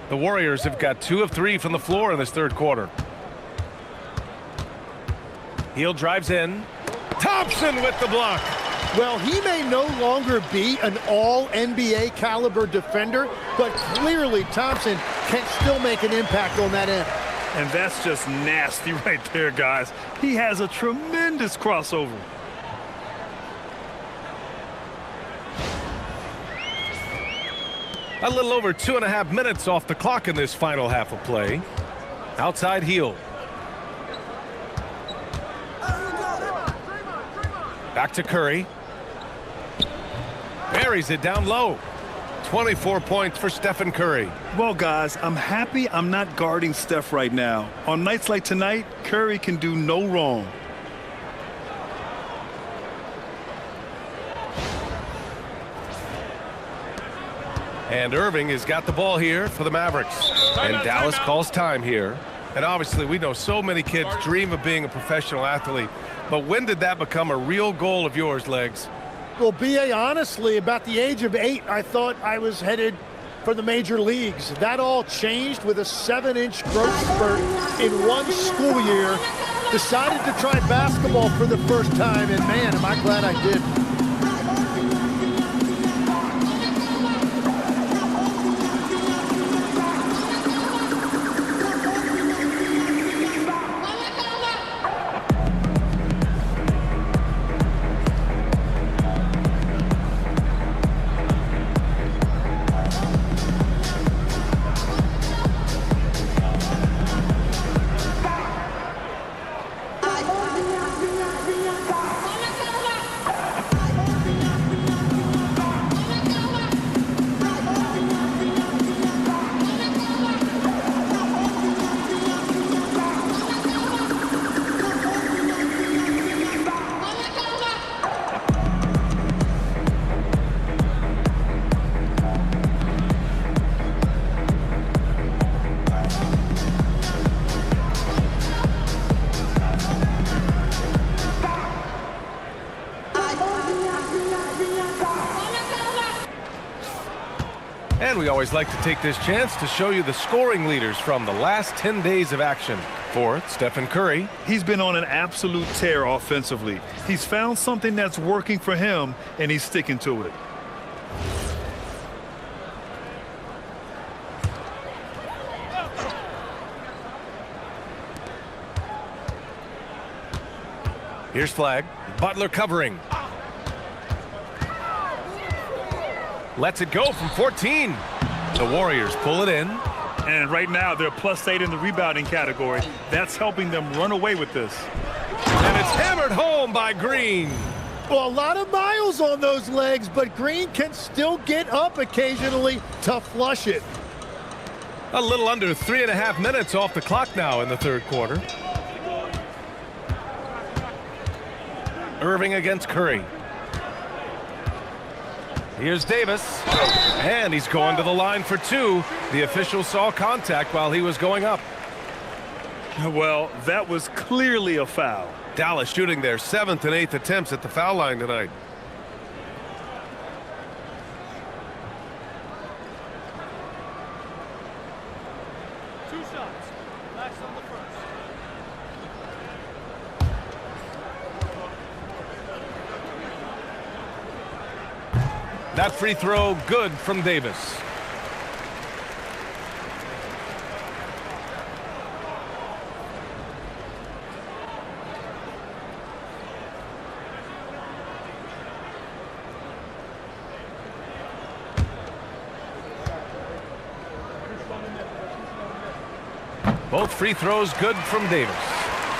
Speaker 1: The Warriors have got 2 of 3 from the floor in this third quarter. Hield drives in. Thompson with the block.
Speaker 3: Well, he may no longer be an all-NBA caliber defender, but clearly Thompson can still make an impact on that end.
Speaker 2: And that's just nasty right there, guys. He has a tremendous crossover.
Speaker 1: A little over 2.5 minutes off the clock in this final half of play. Outside Hield. Back to Curry. Buries it down low. 24 points for Stephen Curry.
Speaker 2: Well, guys, I'm happy I'm not guarding Steph right now. On nights like tonight, Curry can do no wrong.
Speaker 1: And Irving has got the ball here for the Mavericks. And Dallas calls time here. And obviously, we know so many kids dream of being a professional athlete. But when did that become a real goal of yours, Legs?
Speaker 3: Well, B.A., honestly, about the age of 8, I thought I was headed for the major leagues. That all changed with a 7-inch growth spurt in one school year. Decided to try basketball for the first time, and man, am I glad I did.
Speaker 1: And we always like to take this chance to show you the scoring leaders from the last 10 days of action. Fourth, Stephen Curry.
Speaker 2: He's been on an absolute tear offensively. He's found something that's working for him, and he's sticking to it.
Speaker 1: Here's Flag. Butler covering. Lets it go from 14. The Warriors pull it in.
Speaker 2: And right now, they're +8 in the rebounding category. That's helping them run away with this.
Speaker 1: And it's hammered home by Green.
Speaker 3: Well, a lot of miles on those legs, but Green can still get up occasionally to flush it.
Speaker 1: A little under 3.5 minutes off the clock now in the third quarter. Irving against Curry. Here's Davis, and he's going to the line for two. The official saw contact while he was going up.
Speaker 2: Well, that was clearly a foul.
Speaker 1: Dallas shooting their 7th and 8th attempts at the foul line tonight.
Speaker 7: Two shots. Max on the first.
Speaker 1: That free throw good from Davis. Both free throws good from Davis.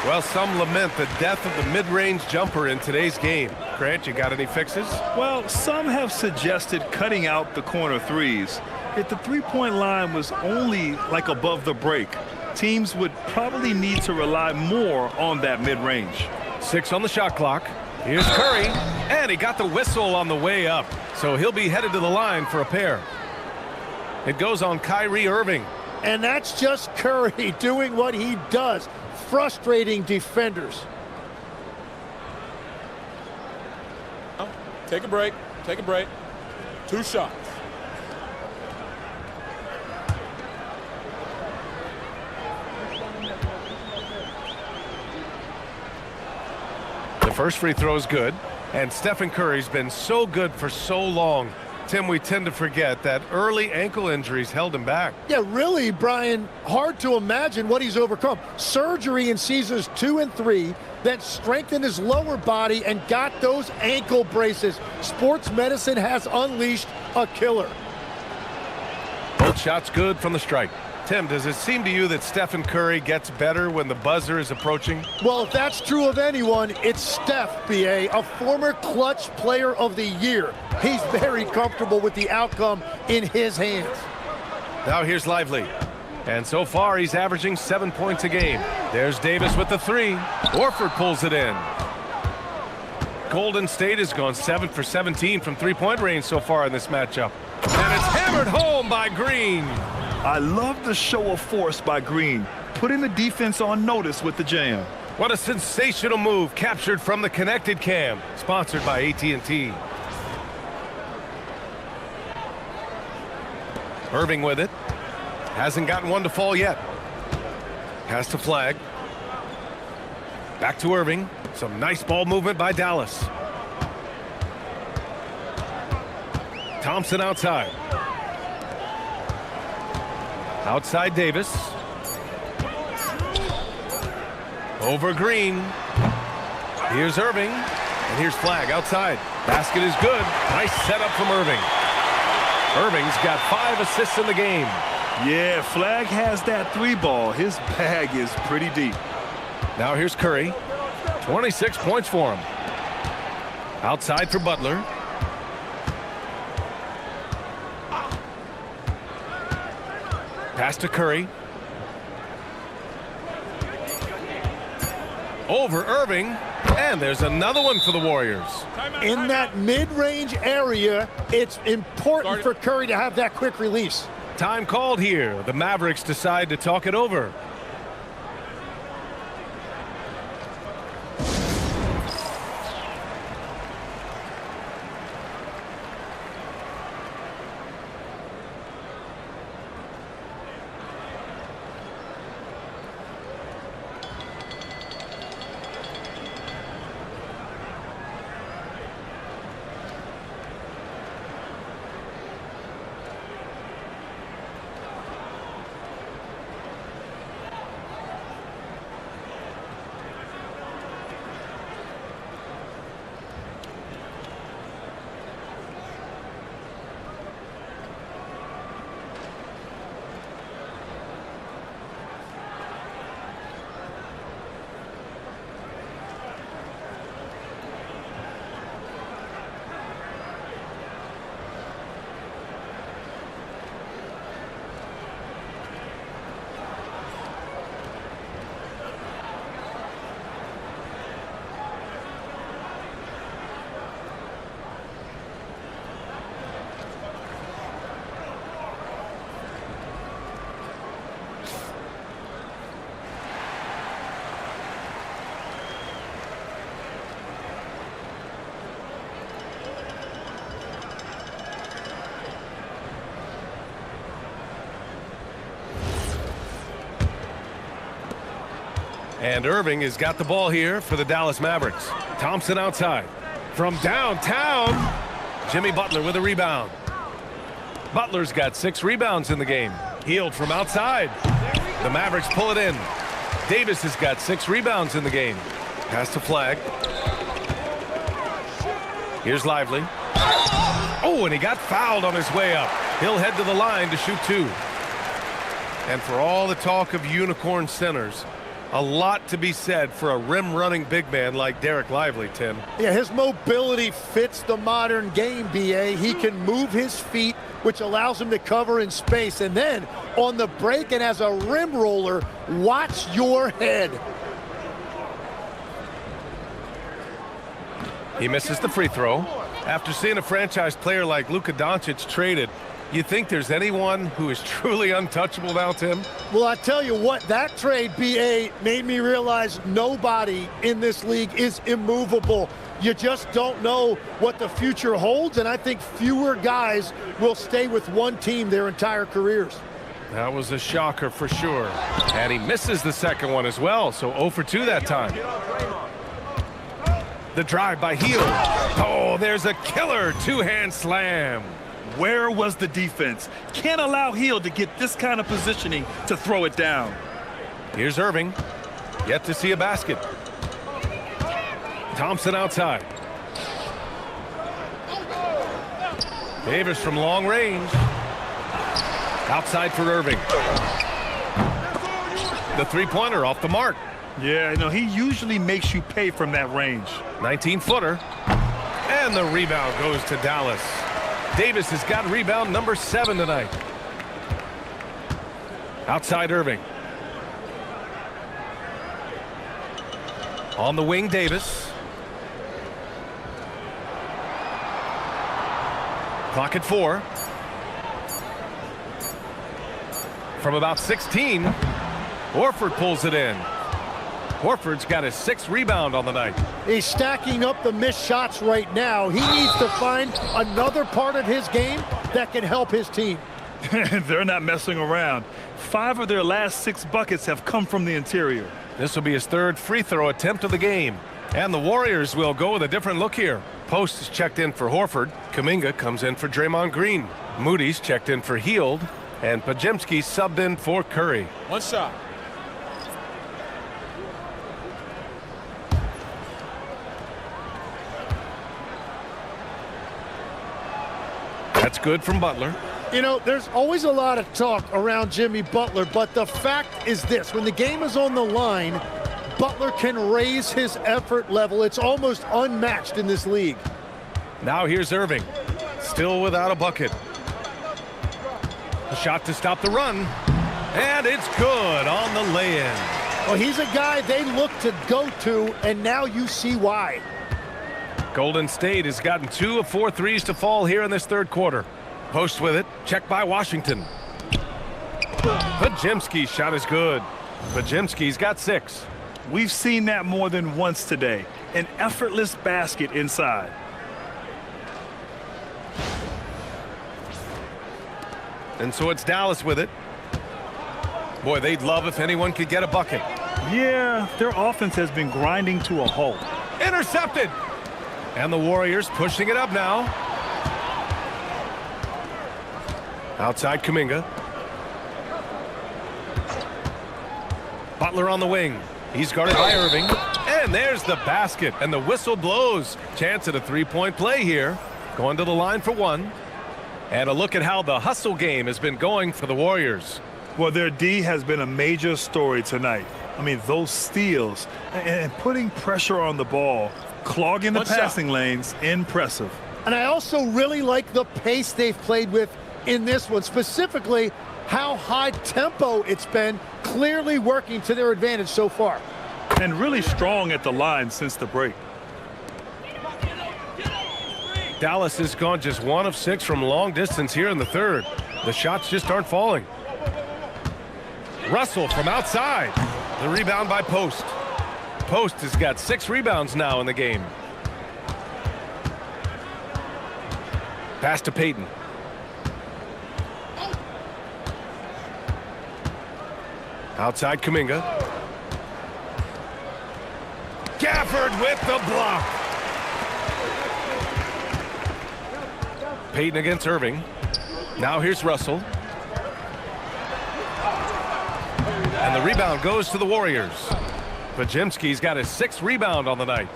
Speaker 1: Well, some lament the death of the mid-range jumper in today's game. Grant, you got any fixes?
Speaker 2: Well, some have suggested cutting out the corner threes. If the three-point line was only like above the break, teams would probably need to rely more on that mid-range.
Speaker 1: 6 on the shot clock. Here's Curry, and he got the whistle on the way up, so he'll be headed to the line for a pair. It goes on Kyrie Irving.
Speaker 3: And that's just Curry doing what he does, frustrating defenders.
Speaker 7: Take a break. Take a break. Two shots.
Speaker 1: The first free throw is good, and Stephen Curry's been so good for so long. Tim, we tend to forget that early ankle injuries held him back.
Speaker 3: Yeah, really, Brian, hard to imagine what he's overcome. Surgery in seasons 2 and 3, then strengthened his lower body and got those ankle braces. Sports medicine has unleashed a killer.
Speaker 1: Both shots good from the strike. Tim, does it seem to you that Stephen Curry gets better when the buzzer is approaching?
Speaker 3: Well, if that's true of anyone, it's Steph, B.A., a former clutch player of the year. He's very comfortable with the outcome in his hands.
Speaker 1: Now here's Lively. And so far, he's averaging 7 points a game. There's Davis with the 3. Horford pulls it in. Golden State has gone 7 for 17 from three-point range so far in this matchup. And it's hammered home by Green.
Speaker 2: I love the show of force by Green, putting the defense on notice with the jam.
Speaker 1: What a sensational move captured from the connected cam, sponsored by AT&T. Irving with it. Hasn't gotten one to fall yet. Has to Flag. Back to Irving. Some nice ball movement by Dallas. Thompson outside. Outside Davis. Over Green. Here's Irving. And here's Flag outside. Basket is good. Nice setup from Irving. Irving's got 5 assists in the game.
Speaker 2: Yeah, Flag has that 3-ball. His bag is pretty deep.
Speaker 1: Now here's Curry. 26 points for him. Outside for Butler. Pass to Curry. Over Irving. And there's another one for the Warriors.
Speaker 3: In that mid-range area, it's important for Curry to have that quick release.
Speaker 1: Time called here. The Mavericks decide to talk it over. And Irving has got the ball here for the Dallas Mavericks. Thompson outside. From downtown, Jimmy Butler with a rebound. Butler's got 6 rebounds in the game. Healed from outside. The Mavericks pull it in. Davis has got 6 rebounds in the game. Pass to Flag. Here's Lively. Oh, and he got fouled on his way up. He'll head to the line to shoot 2. And for all the talk of unicorn centers, a lot to be said for a rim-running big man like Derek Lively, Tim.
Speaker 3: Yeah, his mobility fits the modern game, B.A. He can move his feet, which allows him to cover in space. And then on the break and as a rim roller, watch your head.
Speaker 1: He misses the free throw. After seeing a franchise player like Luka Doncic traded, you think there's anyone who is truly untouchable now, Tim?
Speaker 3: Well, I tell you what, that trade, B.A., made me realize nobody in this league is immovable. You just don't know what the future holds, and I think fewer guys will stay with one team their entire careers.
Speaker 1: That was a shocker for sure. And he misses the second one as well, so 0 for 2 that time. The drive by Hield. Oh, there's a killer 2-hand slam.
Speaker 2: Where was the defense? Can't allow Hield to get this kind of positioning to throw it down.
Speaker 1: Here's Irving. Yet to see a basket. Thompson outside. Davis from long range. Outside for Irving. The three-pointer off the mark.
Speaker 2: Yeah, you know, he usually makes you pay from that range.
Speaker 1: 19-footer. And the rebound goes to Dallas. Davis has got rebound number 7 tonight. Outside Irving. On the wing, Davis. Clock at 4. From about 16, Horford pulls it in. Horford's got his 6th rebound on the night.
Speaker 3: He's stacking up the missed shots right now. He needs to find another part of his game that can help his team.
Speaker 2: They're not messing around. 5 of their last 6 buckets have come from the interior.
Speaker 1: This will be his 3rd free throw attempt of the game. And the Warriors will go with a different look here. Post is checked in for Horford. Kuminga comes in for Draymond Green. Moody's checked in for Hield. And Podziemski subbed in for Curry.
Speaker 7: One shot.
Speaker 1: That's good from Butler.
Speaker 3: You know, there's always a lot of talk around Jimmy Butler, but the fact is this: when the game is on the line, Butler can raise his effort level. It's almost unmatched in this league.
Speaker 1: Now here's Irving. Still without a bucket. A shot to stop the run. And it's good on the lay-in.
Speaker 3: Well, he's a guy they look to go to, and now you see why.
Speaker 1: Golden State has gotten 2 of 4 threes to fall here in this 3rd quarter. Post with it. Checked by Washington. Podziemski's shot is good. Podziemski's got 6.
Speaker 2: We've seen that more than once today. An effortless basket inside.
Speaker 1: And so it's Dallas with it. Boy, they'd love if anyone could get a bucket.
Speaker 2: Yeah, their offense has been grinding to a halt.
Speaker 1: Intercepted. And the Warriors pushing it up now. Outside Kuminga. Butler on the wing. He's guarded by Irving. And there's the basket. And the whistle blows. Chance at a 3-point play here. Going to the line for 1. And a look at how the hustle game has been going for the Warriors.
Speaker 2: Well, their D has been a major story tonight. I mean, those steals and putting pressure on the ball, clogging the passing lanes, impressive.
Speaker 3: And I also really like the pace they've played with in this one, specifically how high tempo it's been, clearly working to their advantage so far.
Speaker 2: And really strong at the line since the break.
Speaker 1: Dallas has gone just 1 of 6 from long distance here in the 3rd. The shots just aren't falling. Russell from outside. The rebound by Post. Post has got 6 rebounds now in the game. Pass to Payton. Outside Kuminga. Gafford with the block. Payton against Irving. Now here's Russell. And the rebound goes to the Warriors. Podziemski's got his 6th rebound on the night.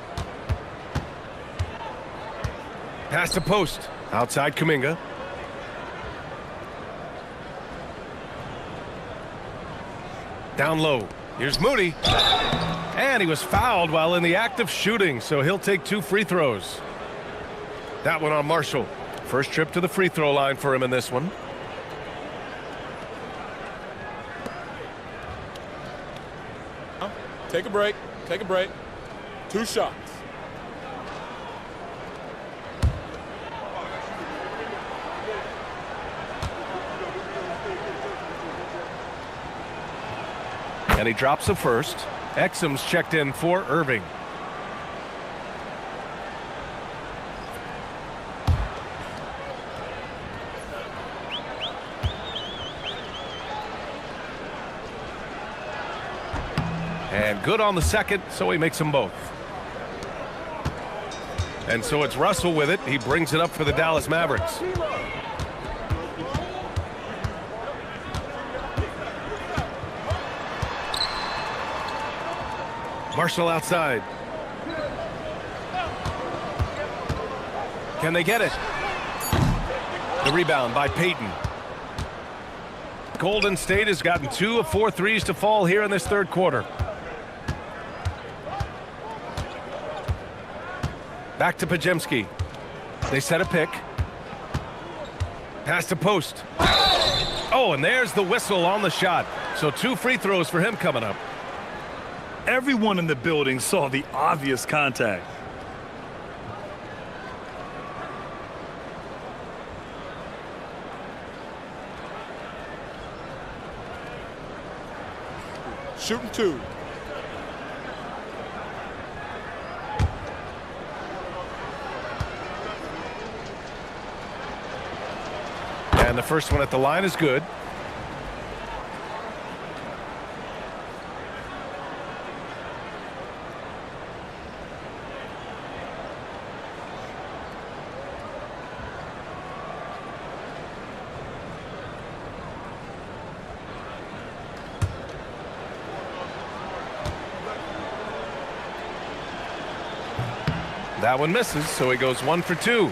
Speaker 1: Pass to post. Outside Kuminga. Down low. Here's Moody. And he was fouled while in the act of shooting, so he'll take 2 free throws. That one on Marshall. First trip to the free throw line for him in this one.
Speaker 8: Take a break. Take a break. 2 shots.
Speaker 1: And he drops the first. Exum's checked in for Irving. And good on the second, so he makes them both. And so it's Russell with it. He brings it up for the Dallas Mavericks. Marshall outside. Can they get it? The rebound by Payton. Golden State has gotten 2 of 4 threes to fall here in this third quarter. Back to Podziemski. They set a pick. Pass to post. Oh, and there's the whistle on the shot. So 2 free throws for him coming up.
Speaker 2: Everyone in the building saw the obvious contact.
Speaker 8: Shooting 2.
Speaker 1: And the first one at the line is good. That one misses, so he goes 1 for 2.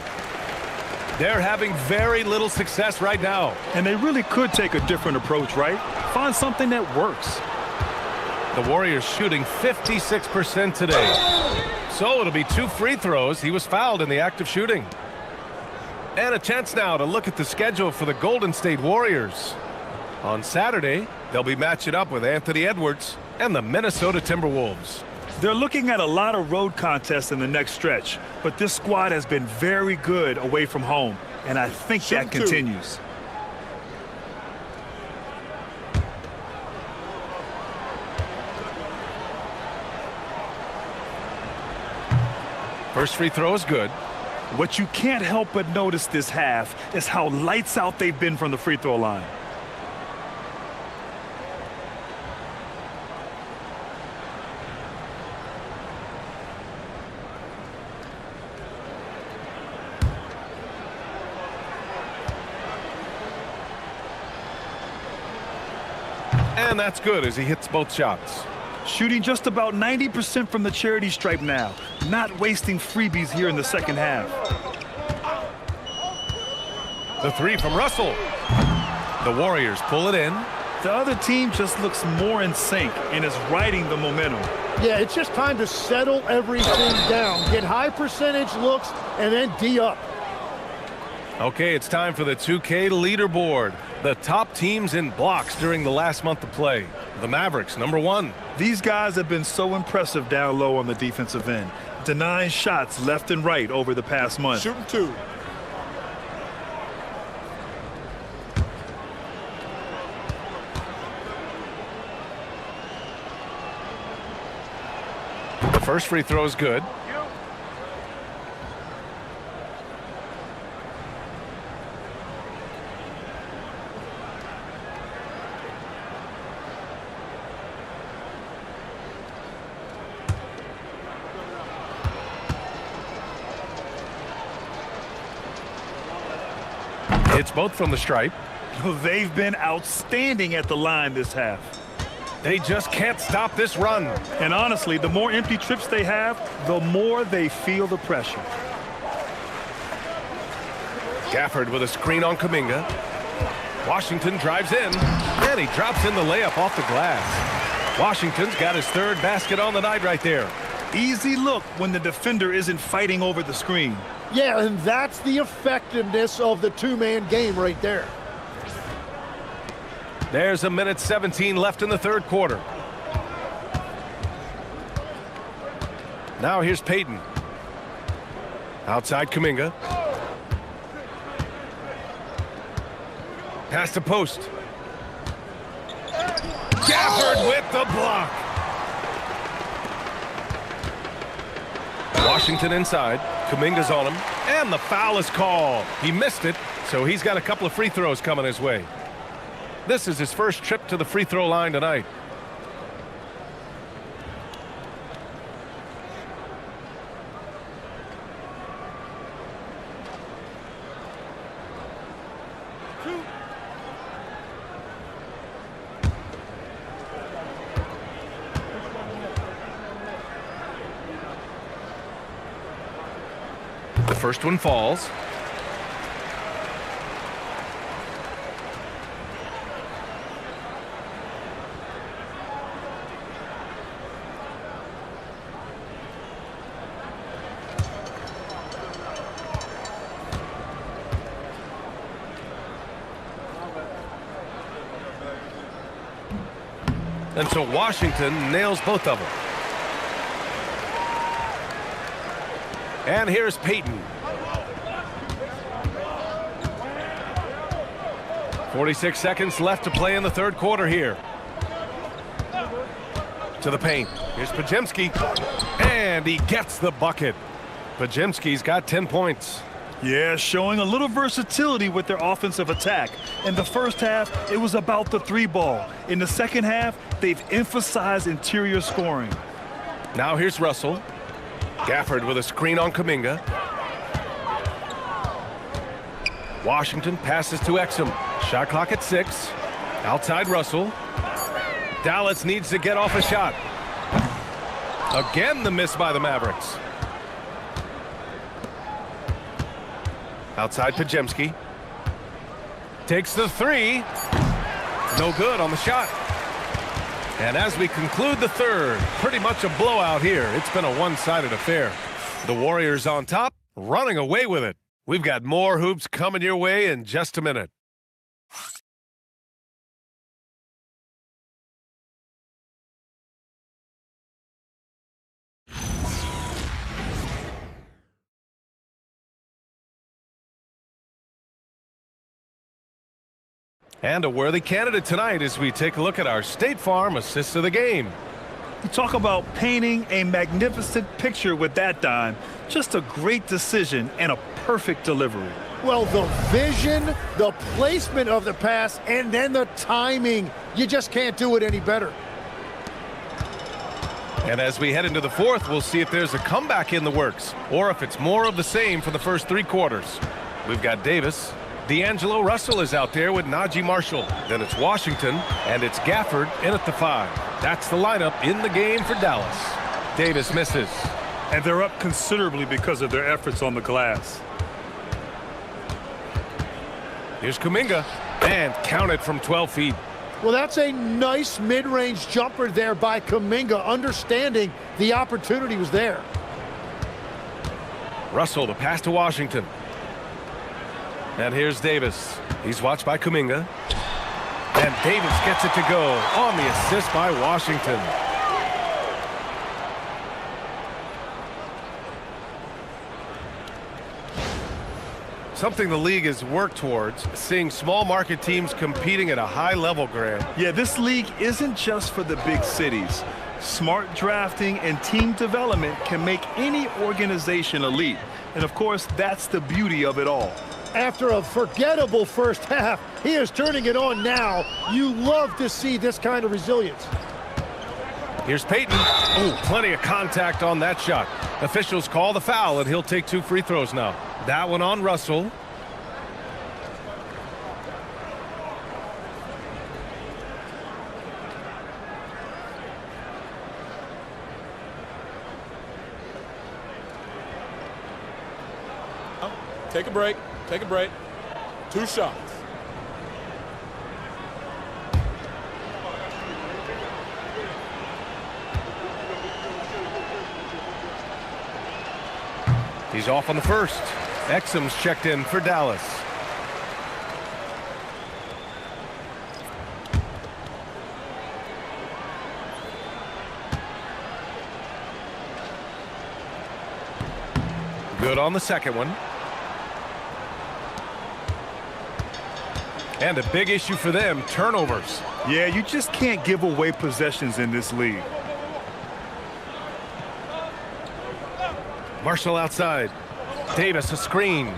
Speaker 1: They're having very little success right now.
Speaker 2: And they really could take a different approach, right? Find something that works.
Speaker 1: The Warriors shooting 56% today. So it'll be 2 free throws. He was fouled in the act of shooting. And a chance now to look at the schedule for the Golden State Warriors. On Saturday, they'll be matching up with Anthony Edwards and the Minnesota Timberwolves.
Speaker 2: They're looking at a lot of road contests in the next stretch, but this squad has been very good away from home, and I think that continues.
Speaker 1: First free throw is good.
Speaker 2: What you can't help but notice this half is how lights out they've been from the free throw line.
Speaker 1: And that's good as he hits both shots.
Speaker 2: Shooting just about 90% from the charity stripe now. Not wasting freebies here in the second half.
Speaker 1: The 3 from Russell. The Warriors pull it in.
Speaker 2: The other team just looks more in sync and is riding the momentum.
Speaker 3: Yeah, it's just time to settle everything down. Get high percentage looks and then D up.
Speaker 1: Okay, it's time for the 2K leaderboard. The top teams in blocks during the last month of play. The Mavericks, #1.
Speaker 2: These guys have been so impressive down low on the defensive end, denying shots left and right over the past month.
Speaker 8: Shooting 2.
Speaker 1: The first free throw is good. Hits both from the stripe.
Speaker 2: They've been outstanding at the line this half.
Speaker 1: They just can't stop this run.
Speaker 2: And honestly, the more empty trips they have, the more they feel the pressure.
Speaker 1: Gafford with a screen on Kuminga. Washington drives in, and he drops in the layup off the glass. Washington's got his third basket on the night right there.
Speaker 2: Easy look when the defender isn't fighting over the screen.
Speaker 3: Yeah, and that's the effectiveness of the two-man game right there.
Speaker 1: There's a minute 17 left in the third quarter. Now here's Payton. Outside Kuminga. Pass to post. Gafford with the block. Washington inside. Kuminga's on him. And the foul is called. He missed it, so he's got a couple of free throws coming his way. This is his first trip to the free throw line tonight. The first one falls. And so Washington nails both of them. And here's Payton. 46 seconds left to play in the third quarter here. To the paint. Here's Podziemski. And he gets the bucket. Podziemski's got 10 points.
Speaker 2: Yeah, showing a little versatility with their offensive attack. In the first half, it was about the three ball. In the second half, they've emphasized interior scoring.
Speaker 1: Now here's Russell. Gafford with a screen on Kuminga. Washington passes to Exum. Shot clock at 6. Outside Russell. Dallas needs to get off a shot. Again the miss by the Mavericks. Outside Podziemski. Takes the three. No good on the shot. And as we conclude the third, pretty much a blowout here. It's been a one-sided affair. The Warriors on top, running away with it. We've got more hoops coming your way in just a minute. And a worthy candidate tonight as we take a look at our State Farm assist of the game.
Speaker 2: You talk about painting a magnificent picture with that dime. Just a great decision and a perfect delivery.
Speaker 3: Well, the vision, the placement of the pass, and then the timing. You just can't do it any better.
Speaker 1: And as we head into the fourth, we'll see if there's a comeback in the works or if it's more of the same for the first three quarters. We've got Davis. D'Angelo Russell is out there with Najee Marshall. Then it's Washington, and it's Gafford in at the 5. That's the lineup in the game for Dallas. Davis misses.
Speaker 2: And they're up considerably because of their efforts on the glass.
Speaker 1: Here's Kuminga, and counted from 12 feet.
Speaker 3: Well, that's a nice mid-range jumper there by Kuminga, understanding the opportunity was there.
Speaker 1: Russell, the pass to Washington. And here's Davis. He's watched by Kuminga. And Davis gets it to go on the assist by Washington. Something the league has worked towards, seeing small market teams competing at a high level, Grant.
Speaker 2: Yeah, this league isn't just for the big cities. Smart drafting and team development can make any organization elite. And of course, that's the beauty of it all.
Speaker 3: After a forgettable first half, he is turning it on now. You love to see this kind of resilience.
Speaker 1: Here's Payton. Oh, plenty of contact on that shot. Officials call the foul, and he'll take 2 free throws now. That one on Russell.
Speaker 8: Take a break. Take a break. 2 shots.
Speaker 1: He's off on the first. Exum's checked in for Dallas. Good on the second one. And a big issue for them, turnovers.
Speaker 2: Yeah, you just can't give away possessions in this league.
Speaker 1: Marshall outside. Davis a screen.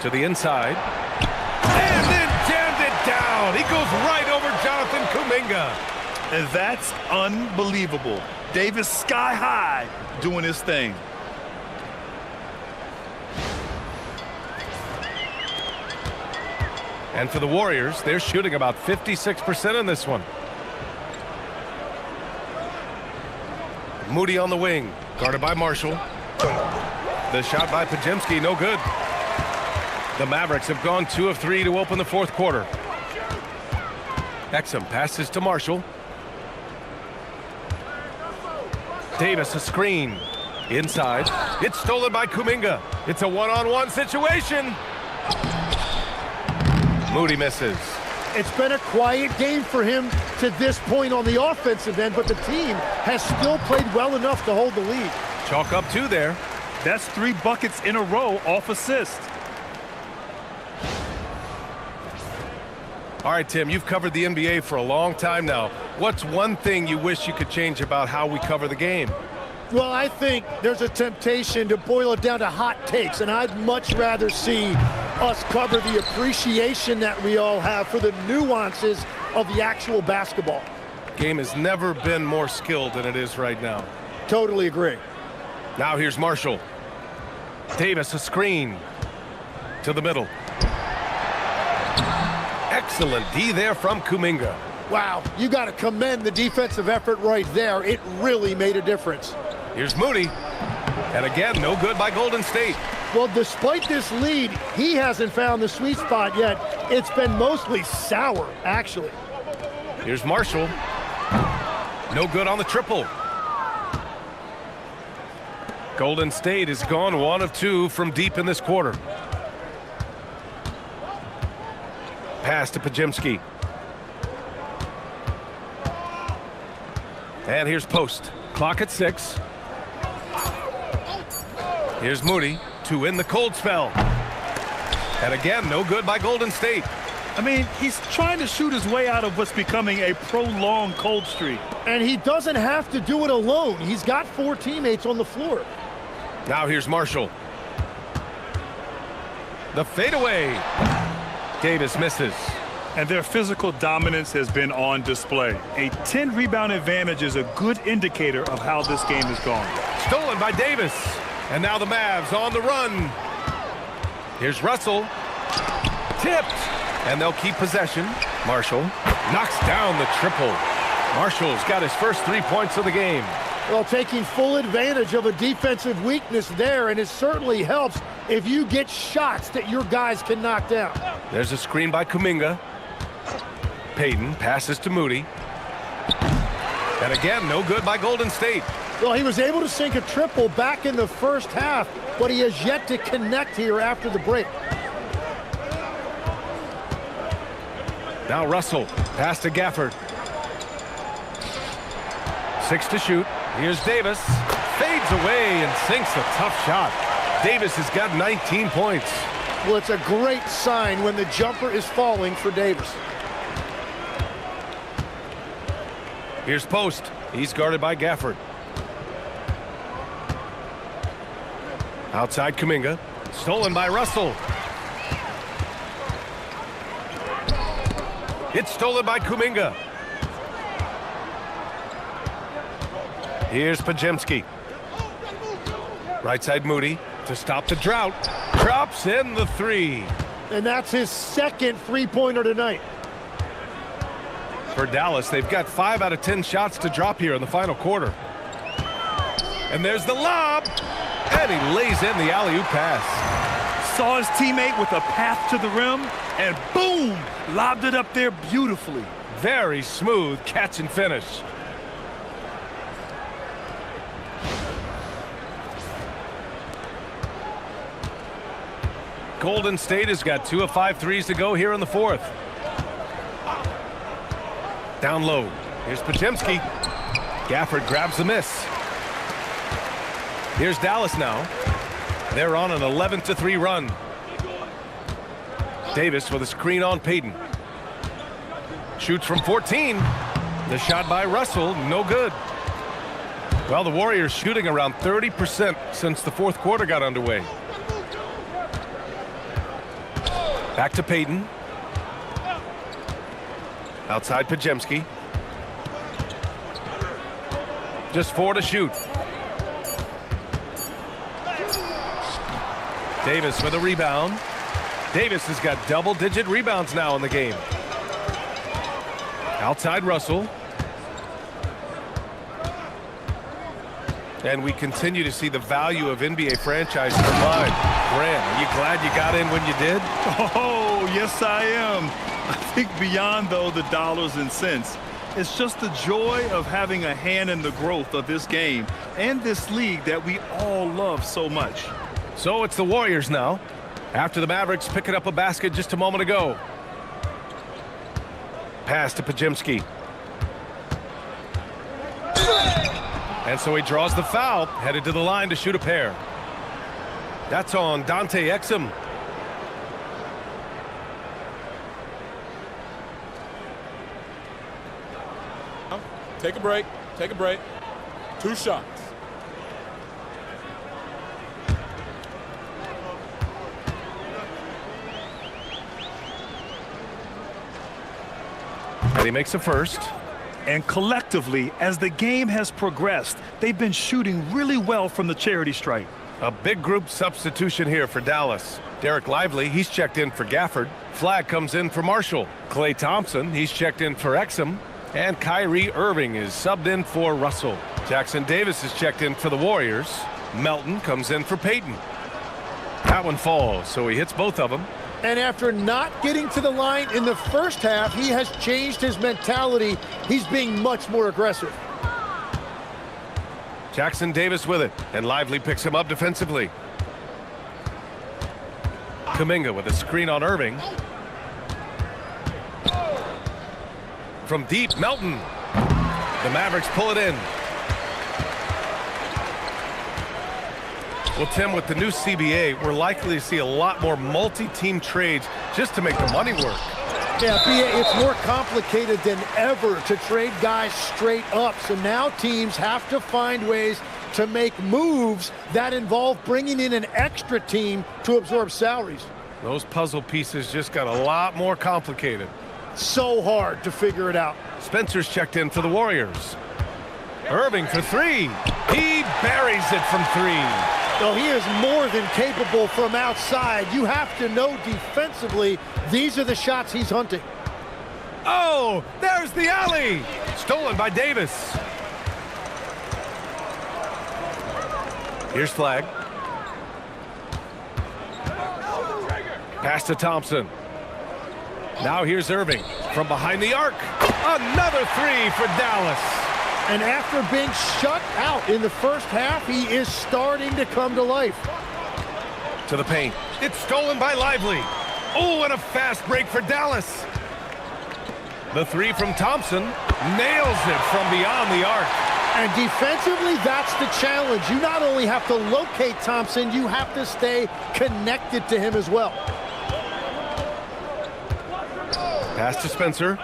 Speaker 1: To the inside. And then jammed it down. He goes right over Jonathan Kuminga.
Speaker 2: And that's unbelievable. Davis sky high doing his thing.
Speaker 1: And for the Warriors, they're shooting about 56% in this one. Moody on the wing, guarded by Marshall. The shot by Podziemski, no good. The Mavericks have gone 2 of 3 to open the fourth quarter. Exum passes to Marshall. Davis a screen. Inside. It's stolen by Kuminga. It's a one-on-one situation. Moody misses.
Speaker 3: It's been a quiet game for him to this point on the offensive end, but the team has still played well enough to hold the lead.
Speaker 1: Chalk up 2 there.
Speaker 2: That's 3 buckets in a row off assist.
Speaker 1: All right, Tim, you've covered the NBA for a long time now. What's one thing you wish you could change about how we cover the game?
Speaker 3: Well, I think there's a temptation to boil it down to hot takes, and I'd much rather see us cover the appreciation that we all have for the nuances of the actual basketball.
Speaker 1: Game has never been more skilled than it is right now.
Speaker 3: Totally agree.
Speaker 1: Now here's Marshall. Davis a screen. To the middle. Excellent D there from Kuminga.
Speaker 3: Wow, you got to commend the defensive effort right there. It really made a difference.
Speaker 1: Here's Moody. And again, no good by Golden State.
Speaker 3: Well, despite this lead, he hasn't found the sweet spot yet. It's been mostly sour, actually.
Speaker 1: Here's Marshall. No good on the triple. Golden State has gone 1 of 2 from deep in this quarter. Pass to Podziemski. And here's Post. Clock at 6. Here's Moody to win the cold spell. And again, no good by Golden State.
Speaker 2: I mean, he's trying to shoot his way out of what's becoming a prolonged cold streak.
Speaker 3: And he doesn't have to do it alone. He's got 4 teammates on the floor.
Speaker 1: Now here's Marshall. The fadeaway. Davis misses.
Speaker 2: And their physical dominance has been on display. A 10-rebound advantage is a good indicator of how this game has gone.
Speaker 1: Stolen by Davis. And now the Mavs on the run. Here's Russell. Tipped. And they'll keep possession. Marshall knocks down the triple. Marshall's got his first 3 points of the game.
Speaker 3: Well, taking full advantage of a defensive weakness there, and it certainly helps if you get shots that your guys can knock down.
Speaker 1: There's a screen by Kuminga. Payton passes to Moody. And again, no good by Golden State.
Speaker 3: Well, he was able to sink a triple back in the first half, but he has yet to connect here after the break.
Speaker 1: Now Russell, pass to Gafford. 6 to shoot. Here's Davis. Fades away and sinks a tough shot. Davis has got 19 points.
Speaker 3: Well, it's a great sign when the jumper is falling for Davis.
Speaker 1: Here's Post. He's guarded by Gafford. Outside Kuminga. Stolen by Russell. It's stolen by Kuminga. Here's Podziemski. Right side Moody to stop the drought. Drops in the 3.
Speaker 3: And that's his second three-pointer tonight.
Speaker 1: For Dallas, they've got 5 out of 10 shots to drop here in the final quarter. And there's the lob. And he lays in the alley-oop pass.
Speaker 2: saw his teammate with a path to the rim, and boom, lobbed it up there beautifully.
Speaker 1: Very smooth catch and finish. Golden State has got 2 of 5 threes to go here in the fourth. Down low. Here's Podziemski. Gafford grabs the miss. Here's Dallas now. They're on an 11-3 run. Davis with a screen on Payton. Shoots from 14. The shot by Russell, no good. Well, the Warriors shooting around 30% since the fourth quarter got underway. Back to Payton. Outside Podziemski. Just 4 to shoot. Davis with a rebound. Davis has got double-digit rebounds now in the game. Outside Russell. And we continue to see the value of NBA franchises combined. Grant, are you glad you got in when you did?
Speaker 2: Oh, yes, I am. I think beyond, though, the dollars and cents, it's just the joy of having a hand in the growth of this game and this league that we all love so much.
Speaker 1: So it's the Warriors now, after the Mavericks picking up a basket just a moment ago. Pass to Podziemski. And so he draws the foul, headed to the line to shoot a pair. That's on Dante Exum.
Speaker 8: Take a break. Take a break. 2 shots.
Speaker 1: And he makes a first.
Speaker 2: And collectively, as the game has progressed, they've been shooting really well from the charity stripe.
Speaker 1: A big group substitution here for Dallas. Derek Lively, he's checked in for Gafford. Flag comes in for Marshall. Klay Thompson, he's checked in for Exum. And Kyrie Irving is subbed in for Russell. Jackson Davis is checked in for the Warriors. Melton comes in for Payton. That one falls, so he hits both of them.
Speaker 3: And after not getting to the line in the first half, he has changed his mentality. He's being much more aggressive.
Speaker 1: Jackson Davis with it, and Lively picks him up defensively. Kuminga with a screen on Irving. From deep, Melton. The Mavericks pull it in. Well, Tim, with the new CBA, we're likely to see a lot more multi-team trades just to make the money work.
Speaker 3: Yeah, it's more complicated than ever to trade guys straight up. So now teams have to find ways to make moves that involve bringing in an extra team to absorb salaries.
Speaker 1: Those puzzle pieces just got a lot more complicated.
Speaker 3: So hard to figure it out.
Speaker 1: Spencer's checked in for the Warriors. Irving for 3. He buries it from 3.
Speaker 3: No, he is more than capable from outside. You have to know defensively, these are the shots he's hunting.
Speaker 1: Oh, there's the alley. Stolen by Davis. Here's Flag. Pass to Thompson. Now here's Irving from behind the arc. Another 3 for Dallas.
Speaker 3: And after being shut out in the first half, he is starting to come to life.
Speaker 1: To the paint. It's stolen by Lively. Oh, and a fast break for Dallas. The 3 from Thompson nails it from beyond the arc.
Speaker 3: And defensively, that's the challenge. You not only have to locate Thompson, you have to stay connected to him as well.
Speaker 1: Pass to Spencer.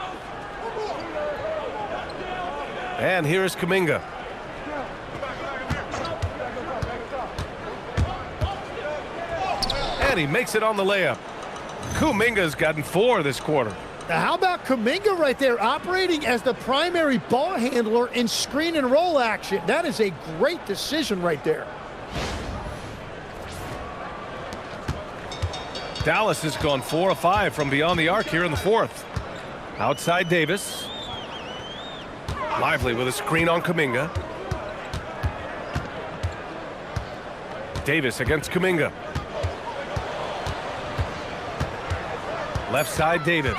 Speaker 1: And here is Kuminga. And he makes it on the layup. Kuminga's gotten 4 this quarter.
Speaker 3: Now, how about Kuminga right there operating as the primary ball handler in screen and roll action? That is a great decision right there.
Speaker 1: Dallas has gone 4 of 5 from beyond the arc here in the fourth. Outside Davis. Lively with a screen on Kuminga. Davis against Kuminga. Left side, Davis.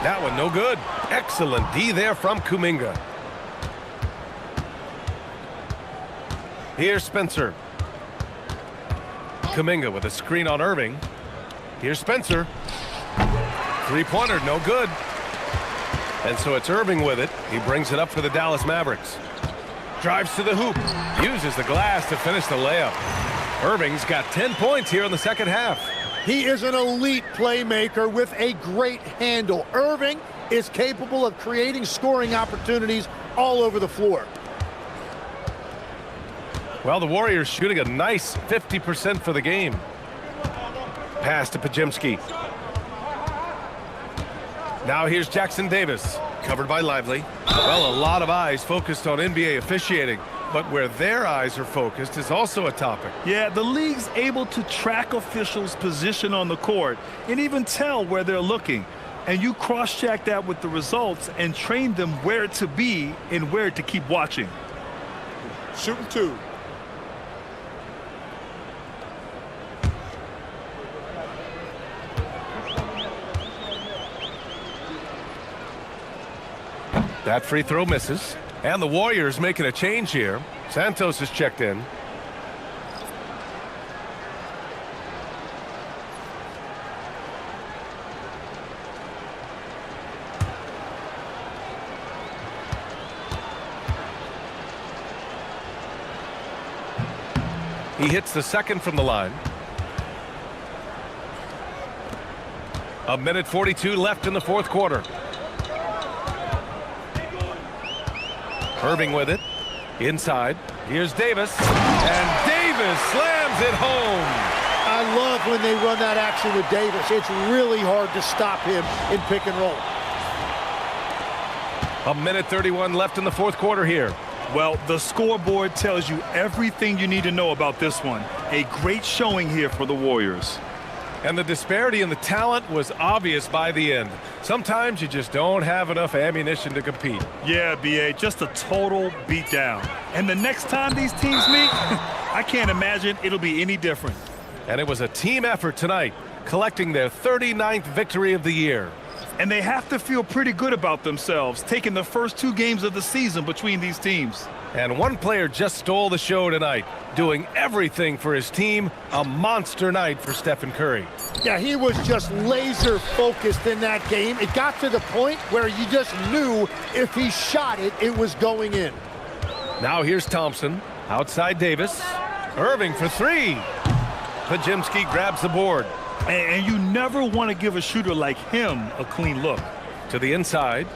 Speaker 1: That one no good. Excellent D there from Kuminga. Here's Spencer. Kuminga with a screen on Irving. Here's Spencer. Three-pointer, no good. And so it's Irving with it. He brings it up for the Dallas Mavericks. Drives to the hoop. Uses the glass to finish the layup. Irving's got 10 points here in the second half.
Speaker 3: He is an elite playmaker with a great handle. Irving is capable of creating scoring opportunities all over the floor.
Speaker 1: Well, the Warriors shooting a nice 50% for the game. Pass to Podziemski. Now here's Jackson Davis, covered by Lively. Well, a lot of eyes focused on NBA officiating, but where their eyes are focused is also a topic.
Speaker 2: Yeah, the league's able to track officials' position on the court and even tell where they're looking. And you cross-check that with the results and train them where to be and where to keep watching.
Speaker 8: Shooting 2.
Speaker 1: That free throw misses. And the Warriors making a change here. Santos is checked in. He hits the second from the line. A minute 42 left in the fourth quarter. Irving with it. Inside. Here's Davis. And Davis slams it home.
Speaker 3: I love when they run that action with Davis. It's really hard to stop him in pick and roll.
Speaker 1: A minute 31 left in the fourth quarter here.
Speaker 2: Well, the scoreboard tells you everything you need to know about this one. A great showing here for the Warriors.
Speaker 1: And the disparity in the talent was obvious by the end. Sometimes you just don't have enough ammunition to compete.
Speaker 2: Yeah, B.A., just a total beatdown. And the next time these teams meet, I can't imagine it'll be any different.
Speaker 1: And it was a team effort tonight, collecting their 39th victory of the year.
Speaker 2: And they have to feel pretty good about themselves, taking the first 2 games of the season between these teams.
Speaker 1: And one player just stole the show tonight, doing everything for his team. A monster night for Stephen Curry.
Speaker 3: Yeah, he was just laser focused in that game. It got to the point where you just knew if he shot it, it was going in.
Speaker 1: Now here's Thompson. Outside Davis. Irving for 3. Podziemski grabs the board.
Speaker 2: And you never want to give a shooter like him a clean look.
Speaker 1: To the inside.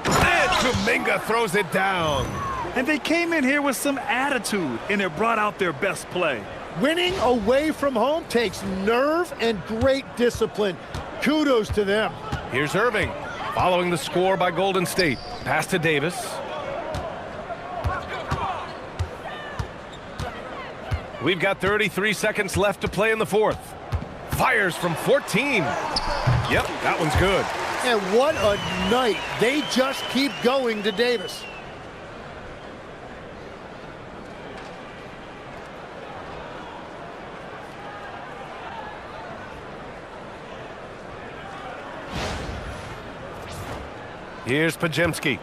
Speaker 1: And Kuminga throws it down.
Speaker 2: And they came in here with some attitude, and it brought out their best play.
Speaker 3: Winning away from home takes nerve and great discipline. Kudos to them.
Speaker 1: Here's Irving, following the score by Golden State. Pass to Davis. We've got 33 seconds left to play in the fourth. Fires from 14. Yep, that one's good.
Speaker 3: And what a night. They just keep going to Davis.
Speaker 1: Here's Podziemski.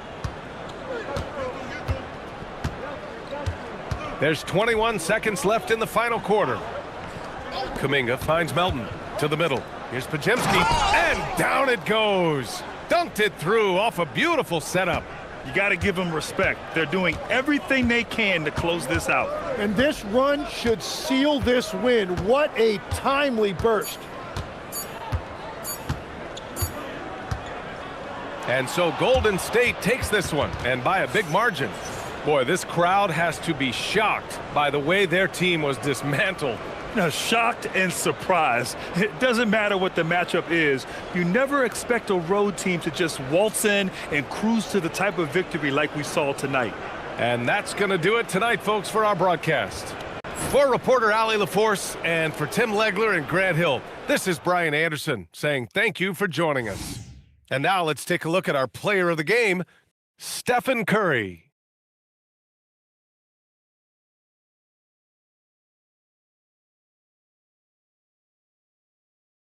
Speaker 1: There's 21 seconds left in the final quarter. Kuminga finds Melton to the middle. Here's Podziemski, and down it goes. Dunked it through off a beautiful setup.
Speaker 2: You got to give them respect. They're doing everything they can to close this out.
Speaker 3: And this run should seal this win. What a timely burst.
Speaker 1: And so Golden State takes this one, and by a big margin. Boy, this crowd has to be shocked by the way their team was dismantled.
Speaker 2: Now, shocked and surprised. It doesn't matter what the matchup is. You never expect a road team to just waltz in and cruise to the type of victory like we saw tonight.
Speaker 1: And that's going to do it tonight, folks, for our broadcast. For reporter Allie LaForce and for Tim Legler and Grant Hill, this is Brian Anderson saying thank you for joining us. And now let's take a look at our player of the game, Stephen Curry.